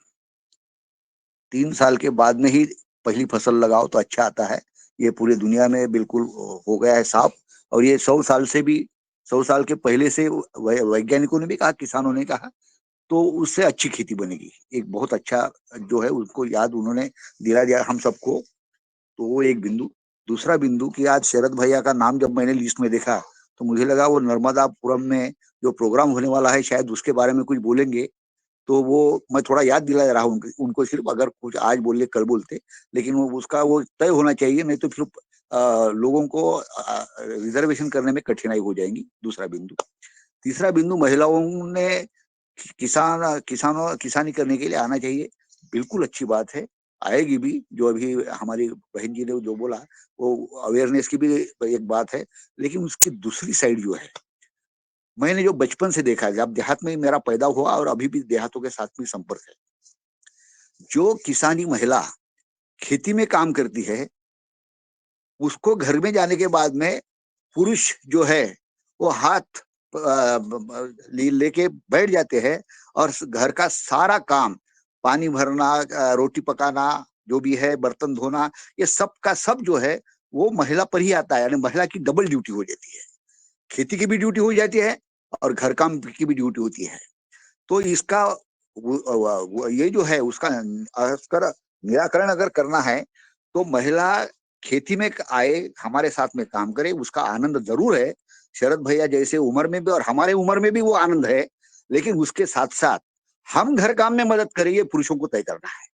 3 साल के बाद में ही पहली फसल लगाओ तो अच्छा आता है। ये पूरी दुनिया में बिल्कुल हो गया है साफ। और ये 100 साल से भी 100 साल के पहले से वैज्ञानिकों ने भी कहा, किसानों ने कहा, तो उससे अच्छी खेती बनेगी। एक बहुत अच्छा जो है उनको याद उन्होंने दिला दिया हम सबको। तो वो एक बिंदु। दूसरा बिंदु कि आज शरद भैया का नाम जब मैंने लिस्ट में देखा तो मुझे लगा वो नर्मदापुरम में जो प्रोग्राम होने वाला है शायद उसके बारे में कुछ बोलेंगे। तो वो मैं थोड़ा याद दिला रहा हूँ उनको, सिर्फ अगर कुछ आज बोले कल बोलते, लेकिन वो उसका वो तय होना चाहिए, नहीं तो फिर लोगों को रिजर्वेशन करने में कठिनाई हो जाएगी। दूसरा बिंदु। तीसरा बिंदु, महिलाओं ने किसानी करने के लिए आना चाहिए। बिल्कुल अच्छी बात है, आएगी भी। जो अभी हमारी बहन जी ने जो बोला वो अवेयरनेस की भी एक बात है। लेकिन उसकी दूसरी साइड जो है, मैंने जो बचपन से देखा है, जब देहात में मेरा पैदा हुआ और अभी भी देहातों के साथ में संपर्क है, जो किसानी महिला खेती में काम करती है उसको घर में जाने के बाद में पुरुष जो है वो हाथ लेके बैठ जाते हैं और घर का सारा काम, पानी भरना, रोटी पकाना, जो भी है, बर्तन धोना, ये सब का सब जो है वो महिला पर ही आता है। यानी महिला की डबल ड्यूटी हो जाती है, खेती की भी ड्यूटी हो जाती है और घर काम की भी ड्यूटी होती है। तो इसका ये जो है उसका निराकरण अगर करना है तो महिला खेती में आए, हमारे साथ में काम करे, उसका आनंद जरूर है। शरद भैया जैसे उम्र में भी और हमारे उम्र में भी वो आनंद है, लेकिन उसके साथ साथ हम घर काम में मदद करें, ये पुरुषों को तय करना है।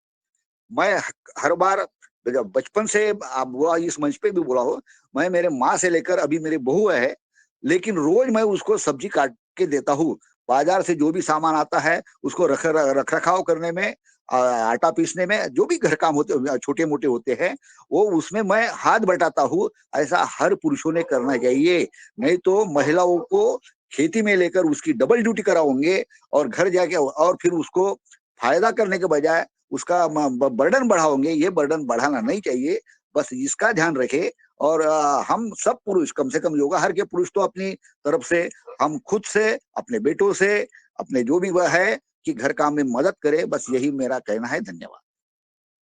मैं हर बार जब बचपन से आप बोला, इस मंच पे भी बोला हो, मैं मेरे माँ से लेकर अभी मेरी बहू है, लेकिन रोज मैं उसको सब्जी काट के देता हूँ। बाजार से जो भी सामान आता है उसको रख रखाव करने में, आटा पीसने में, जो भी घर काम होते छोटे मोटे होते हैं वो उसमें मैं हाथ बटाता हूँ। ऐसा हर पुरुषों ने करना चाहिए, नहीं तो महिलाओं को खेती में लेकर उसकी डबल ड्यूटी कराओगे और घर जाके और फिर उसको फायदा करने के बजाय उसका बर्डन बढ़ाओगे। ये बर्डन बढ़ाना नहीं चाहिए, बस इसका ध्यान रखे। और हम सब पुरुष, कम से कम योगा हर के पुरुष तो अपनी तरफ से, हम खुद से, अपने बेटों से, अपने जो भी वह है कि घर काम में मदद करे, बस यही मेरा कहना है। धन्यवाद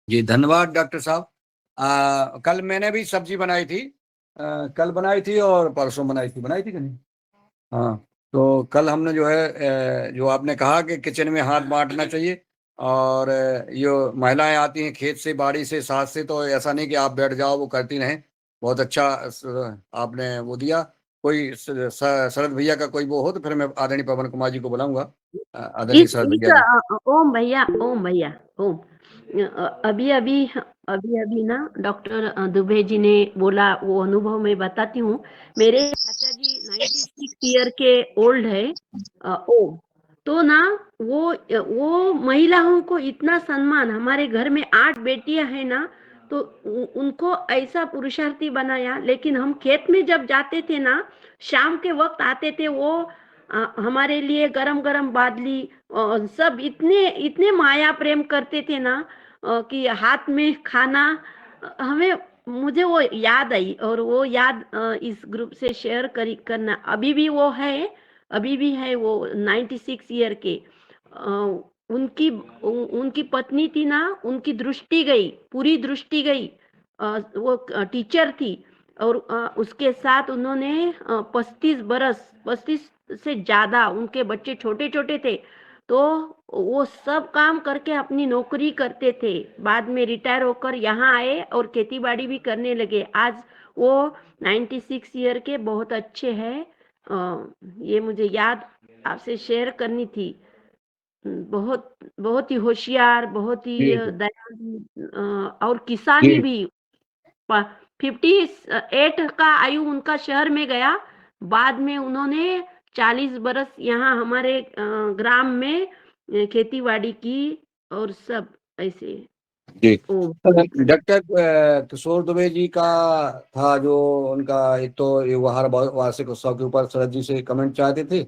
जी। धन्यवाद डॉक्टर साहब। कल मैंने भी सब्जी बनाई थी, कल बनाई थी और परसों बनाई थी कि नहीं? हाँ, तो कल हमने जो है जो आपने कहा कि किचन में हाथ बांटना चाहिए, और ये महिलाएं आती हैं खेत से, बाड़ी से, साथ से, तो ऐसा नहीं कि आप बैठ जाओ वो करती रहें। बहुत अच्छा आपने वो दिया। कोई शरद भैया का कोई वो हो तो फिर मैं आदरणीय पवन कुमार जी को बुलाऊंगा। आदरणीय शरद भैया जी। ओम भैया, ओम। अभी अभी ना डॉक्टर दुबे जी ने बोला, वो अनुभव मैं बताती हूँ। मेरे चाचा जी 96 ईयर के ओल्ड है, ओम। तो ना वो महिलाओं को इतना सम्मान, हमारे घर में 8 बेटियां हैं ना, तो उनको ऐसा पुरुषार्थी बनाया। लेकिन हम खेत में जब जाते थे ना, शाम के वक्त आते थे, वो हमारे लिए गरम गरम बादली सब इतने माया प्रेम करते थे ना, कि हाथ में खाना, हमें, मुझे वो याद आई। और वो याद इस ग्रुप से शेयर करना, अभी भी है वो 96 ईयर के। उनकी पत्नी थी ना, उनकी दृष्टि गई, पूरी दृष्टि गई। वो टीचर थी और उसके साथ उन्होंने 35 से ज्यादा, उनके बच्चे छोटे छोटे थे, तो वो सब काम करके अपनी नौकरी करते थे। बाद में रिटायर होकर यहाँ आए और खेती बाड़ी भी करने लगे। आज वो 96 ईयर के बहुत अच्छे हैं। ये मुझे याद आपसे शेयर करनी थी। बहुत बहुत ही होशियार, बहुत ही जी दयालु, और किसानी जी भी 58 का आयु उनका शहर में गया। बाद में उन्होंने 40 बरस यहाँ हमारे ग्राम में खेती-बाड़ी की और सब ऐसे। जी ओ डॉक्टर किशोर दुबे जी का था जो उनका एक तो युवहार वार्षिक उत्सव के ऊपर शरद जी से कमेंट चाहते थे,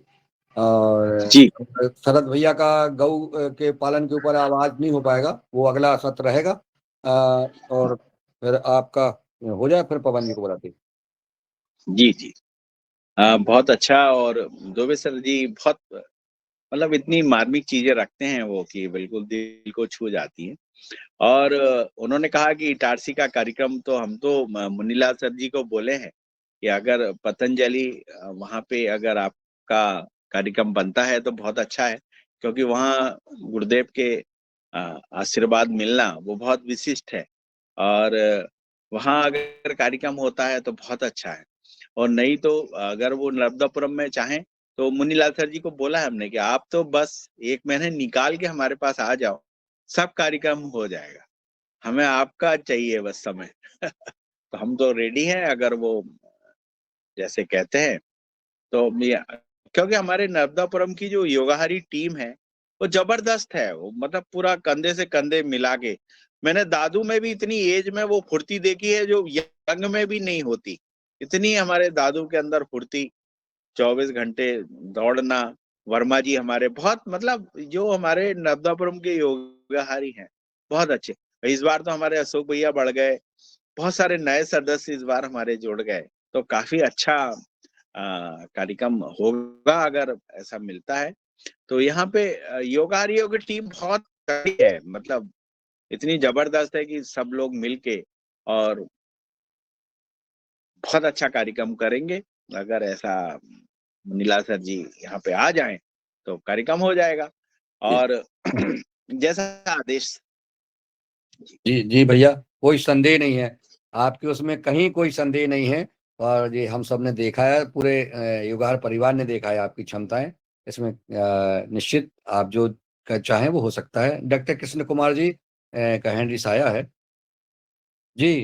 और जी शरद भैया का गौ के पालन के ऊपर आवाज नहीं हो पाएगा, वो अगला सत्र रहेगा। और फिर आपका हो जाए, फिर पवन जी को बुलाते। जी जी बहुत अच्छा। और दुबे सर जी बहुत मतलब इतनी मार्मिक चीजें रखते हैं वो कि बिल्कुल दिल को छू जाती हैं। और उन्होंने कहा कि इटारसी का कार्यक्रम तो हम तो मुन्नीलाल सर जी को बोले हैं कि अगर पतंजलि वहाँ पे अगर आपका कार्यक्रम बनता है तो बहुत अच्छा है, क्योंकि वहाँ गुरुदेव के आशीर्वाद मिलना वो बहुत विशिष्ट है। और वहाँ अगर कार्यक्रम होता है तो बहुत अच्छा है। और नहीं तो अगर वो नर्मदापुरम में चाहें तो मुन्नीलाल सर जी को बोला है हमने कि आप तो बस 1 महीने निकाल के हमारे पास आ जाओ, सब कार्यक्रम हो जाएगा। हमें आपका चाहिए बस समय। तो हम तो रेडी हैं, अगर वो जैसे कहते हैं तो क्योंकि हमारे नर्मदापुरम की जो योगाहारी टीम है वो जबरदस्त है। वो मतलब पूरा कंधे से कंधे मिला के, मैंने दादू में भी इतनी एज में वो फुर्ती देखी है जो यंग में भी नहीं होती। इतनी हमारे दादू के अंदर फुर्ती, 24 घंटे दौड़ना। वर्मा जी हमारे बहुत मतलब जो हमारे नर्मदापुरम के योगाहारी हैं बहुत अच्छे। इस बार तो हमारे अशोक भैया बढ़ गए, बहुत सारे नए सदस्य इस बार हमारे जुड़ गए, तो काफी अच्छा कार्यक्रम होगा अगर ऐसा मिलता है। तो यहाँ पे योगाहारियों की टीम बहुत तगड़ी है, मतलब इतनी जबरदस्त है कि सब लोग मिलके और बहुत अच्छा कार्यक्रम करेंगे। अगर ऐसा नीला सर जी यहाँ पे आ जाएं तो कार्यक्रम हो जाएगा। और जैसा आदेश। जी जी भैया, कोई संदेह नहीं है, आपके उसमें कहीं कोई संदेह नहीं है। और ये हम सब ने देखा है, पूरे युगार परिवार ने देखा है आपकी क्षमताएं इसमें। निश्चित आप जो चाहें वो हो सकता है। डॉक्टर कृष्ण कुमार जी का हैंड रेज़ आया है जी,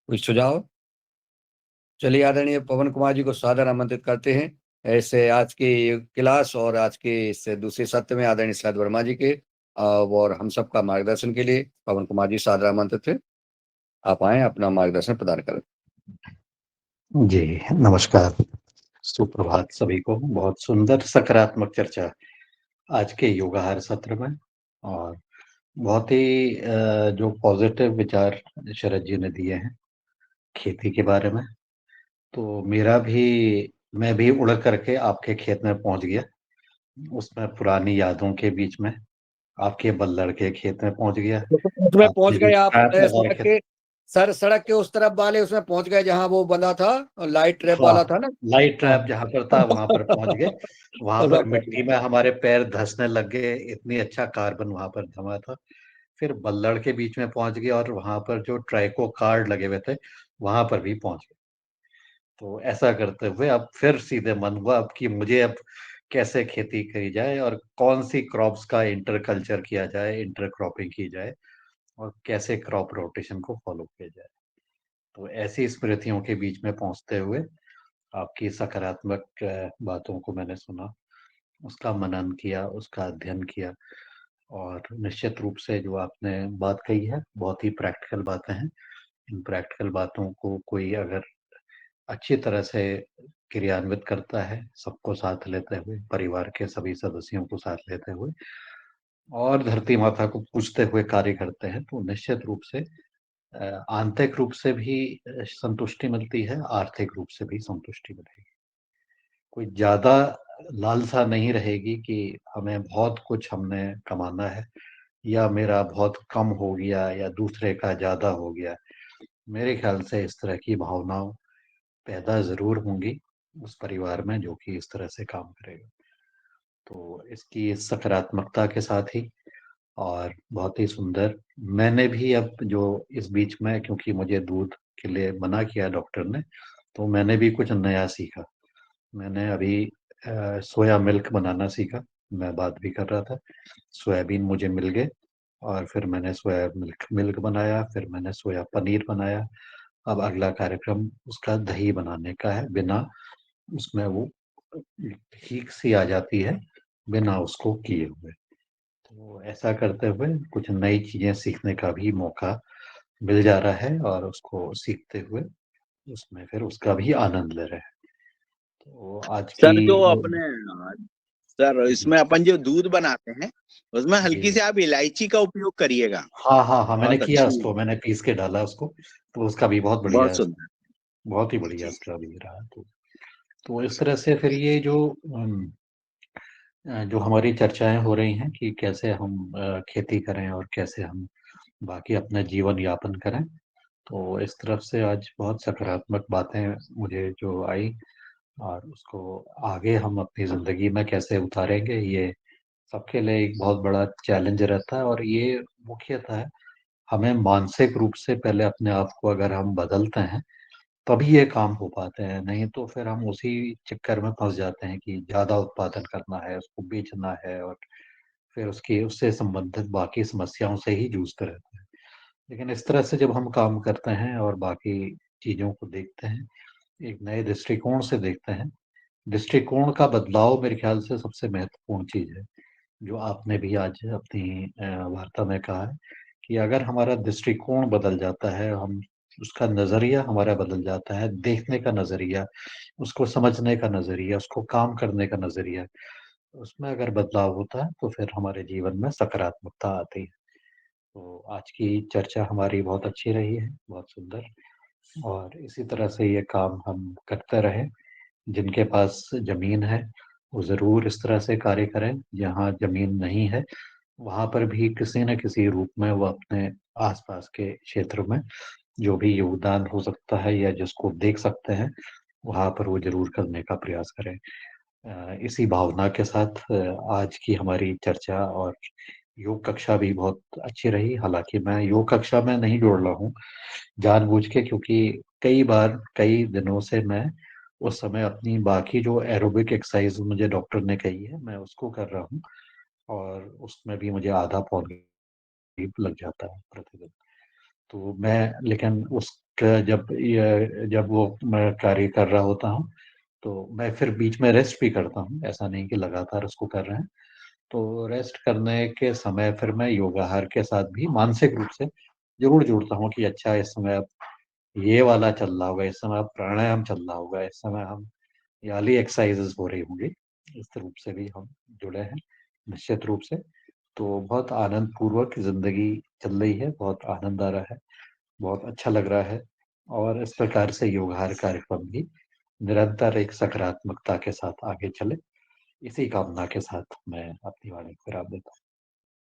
कोई सुझाव? चलिए, आदरणीय पवन कुमार जी को सादर आमंत्रित करते हैं ऐसे आज की क्लास और आज के इस दूसरे सत्र में आदरणीय सैयद वर्मा जी के और हम सबका मार्गदर्शन के लिए पवन कुमार जी सादर आमंत्रित है। आप आए, अपना मार्गदर्शन प्रदान करें। जी, नमस्कार, सुप्रभात सभी को। बहुत सुंदर सकारात्मक चर्चा आज के योगाहार सत्र में, और बहुत ही जो पॉजिटिव विचार शरद जी ने दिए हैं खेती के बारे में। तो मैं भी उड़ करके आपके खेत में पहुंच गया, उसमें पुरानी यादों के बीच में आपके बल्लड़ के खेत में पहुंच गया। उसमें पहुंच आपने गए जो आप ट्रैप लगा सड़क रखे के सड़क के उस तरफ वाले उसमें पहुंच गए जहां वो बंधा था, लाइट ट्रैप हाँ, वाला था ना। लाइट हाँ। ट्रैप जहाँ पर था वहां पर पहुंच गए। वहां पर मिट्टी में हमारे पैर धंसने लग गए, इतनी अच्छा कार्बन वहां पर जमा था। फिर बल्लड़ के बीच में पहुंच गए और वहां पर जो ट्राइको कार्ड लगे हुए थे वहां पर भी पहुंच गए। तो ऐसा करते हुए अब फिर सीधे मन हुआ अब कि मुझे अब कैसे खेती करी जाए और कौन सी क्रॉप्स का इंटर कल्चर किया जाए, इंटर क्रॉपिंग की जाए, और कैसे क्रॉप रोटेशन को फॉलो किया जाए। तो ऐसी स्मृतियों के बीच में पहुंचते हुए आपकी सकारात्मक बातों को मैंने सुना, उसका मनन किया, उसका अध्ययन किया, और निश्चित रूप से जो आपने बात कही है बहुत ही प्रैक्टिकल बातें हैं। इन प्रैक्टिकल बातों को कोई अगर अच्छी तरह से क्रियान्वित करता है, सबको साथ लेते हुए, परिवार के सभी सदस्यों को साथ लेते हुए और धरती माता को पूजते हुए कार्य करते हैं, तो निश्चित रूप से आंतरिक रूप से भी संतुष्टि मिलती है, आर्थिक रूप से भी संतुष्टि मिलेगी। कोई ज़्यादा लालसा नहीं रहेगी कि हमें बहुत कुछ हमने कमाना है, या मेरा बहुत कम हो गया, या दूसरे का ज़्यादा हो गया। मेरे ख्याल से इस तरह की भावनाएं पैदा ज़रूर होंगी उस परिवार में जो कि इस तरह से काम करेगा। तो इसकी सकारात्मकता के साथ ही, और बहुत ही सुंदर, मैंने भी अब जो इस बीच में, क्योंकि मुझे दूध के लिए मना किया डॉक्टर ने, तो मैंने भी कुछ नया सीखा। मैंने अभी सोया मिल्क बनाना सीखा। मैं बात भी कर रहा था, सोयाबीन मुझे मिल गए, और फिर मैंने सोया मिल्क मिल्क बनाया, फिर मैंने सोया पनीर बनाया। अब अगला कार्यक्रम उसका दही बनाने का है, बिना उसमें वो ठीक सी आ जाती है, बिना उसको किए हुए। तो ऐसा करते हुए कुछ नई चीजें सीखने का भी मौका मिल जा रहा है, और उसको सीखते हुए उसमें फिर उसका भी आनंद ले रहे हैं। तो आज की सर जो अपने सर जी इसमें अपन जो दूध बनाते हैं उसमें जी हल्की से आप इलायची का उपयोग करिएगा। हाँ हाँ हाँ, मैंने बहुत किया अच्छी, उसको, मैंने पीस के डाला उसको, तो उसका भी बहुत बढ़िया, बहुत सुंदर। बहुत ही बढ़िया जी उसका भी रहा। तो इस तरह से फिर ये जो जो हमारी चर्चाएं हो रही हैं कि कैसे हम खेती करें और कैसे हम बाकी अपना जीवन यापन करें, तो इस तरफ से आज बहुत सकारात्मक बातें मुझे जो आई, और उसको आगे हम अपनी ज़िंदगी में कैसे उतारेंगे, ये सबके लिए एक बहुत बड़ा चैलेंज रहता है। और ये मुख्यतः हमें मानसिक रूप से पहले अपने आप को अगर हम बदलते हैं, तभी ये काम हो पाते हैं, नहीं तो फिर हम उसी चक्कर में फँस जाते हैं कि ज़्यादा उत्पादन करना है, उसको बेचना है, और फिर उसकी उससे संबंधित बाकी समस्याओं से ही जूझते रहते हैं। लेकिन इस तरह से जब हम काम करते हैं और बाकी चीज़ों को देखते हैं, एक नए दृष्टिकोण से देखते हैं, दृष्टिकोण का बदलाव मेरे ख्याल से सबसे महत्वपूर्ण चीज़ है, जो आपने भी आज अपनी वार्ता में कहा है कि अगर हमारा दृष्टिकोण बदल जाता है, हम उसका नज़रिया हमारा बदल जाता है, देखने का नज़रिया, उसको समझने का नज़रिया, उसको काम करने का नज़रिया, उसमें अगर बदलाव होता है, तो फिर हमारे जीवन में सकारात्मकता आती है। तो आज की चर्चा हमारी बहुत अच्छी रही है, बहुत सुंदर, और इसी तरह से ये काम हम करते रहें। जिनके पास ज़मीन है, वो ज़रूर इस तरह से कार्य करें। जहाँ ज़मीन नहीं है, वहाँ पर भी किसी न किसी रूप में वो अपने आस-पास के क्षेत्र में जो भी योगदान हो सकता है या जिसको देख सकते हैं, वहाँ पर वो ज़रूर करने का प्रयास करें। इसी भावना के साथ आज की हमारी चर्चा और योग कक्षा भी बहुत अच्छी रही। हालाँकि मैं योग कक्षा में नहीं जुड़ रहा हूँ जानबूझ के, क्योंकि कई बार, कई दिनों से मैं उस समय अपनी बाकी जो एरोबिक एक्सरसाइज़ मुझे डॉक्टर ने कही है, मैं उसको कर रहा हूँ, और उसमें भी मुझे आधा पौन घंटा लग जाता है प्रतिदिन। तो मैं, लेकिन उसका जब वो मैं कार्य कर रहा होता हूँ, तो मैं फिर बीच में रेस्ट भी करता हूँ, ऐसा नहीं कि लगातार उसको कर रहे हैं। तो रेस्ट करने के समय फिर मैं योगाहार के साथ भी मानसिक रूप से ज़रूर जुड़ता हूँ कि अच्छा, इस समय अब ये वाला चल रहा होगा, इस समय अब प्राणायाम चल रहा होगा, इस समय हम ये वाली एक्सरसाइज़ेज़ हो रही होंगी। इस रूप से भी हम जुड़े हैं, निश्चित रूप से। तो बहुत आनंदपूर्वक ज़िंदगी चल रही है, बहुत आनंद आ रहा है, बहुत अच्छा लग रहा है, और इस प्रकार से योगाहार कार्यक्रम भी निरंतर एक सकारात्मकता के साथ आगे चले। इसी कामना के साथ मैं अपनी वाणी को विराम देता हूँ।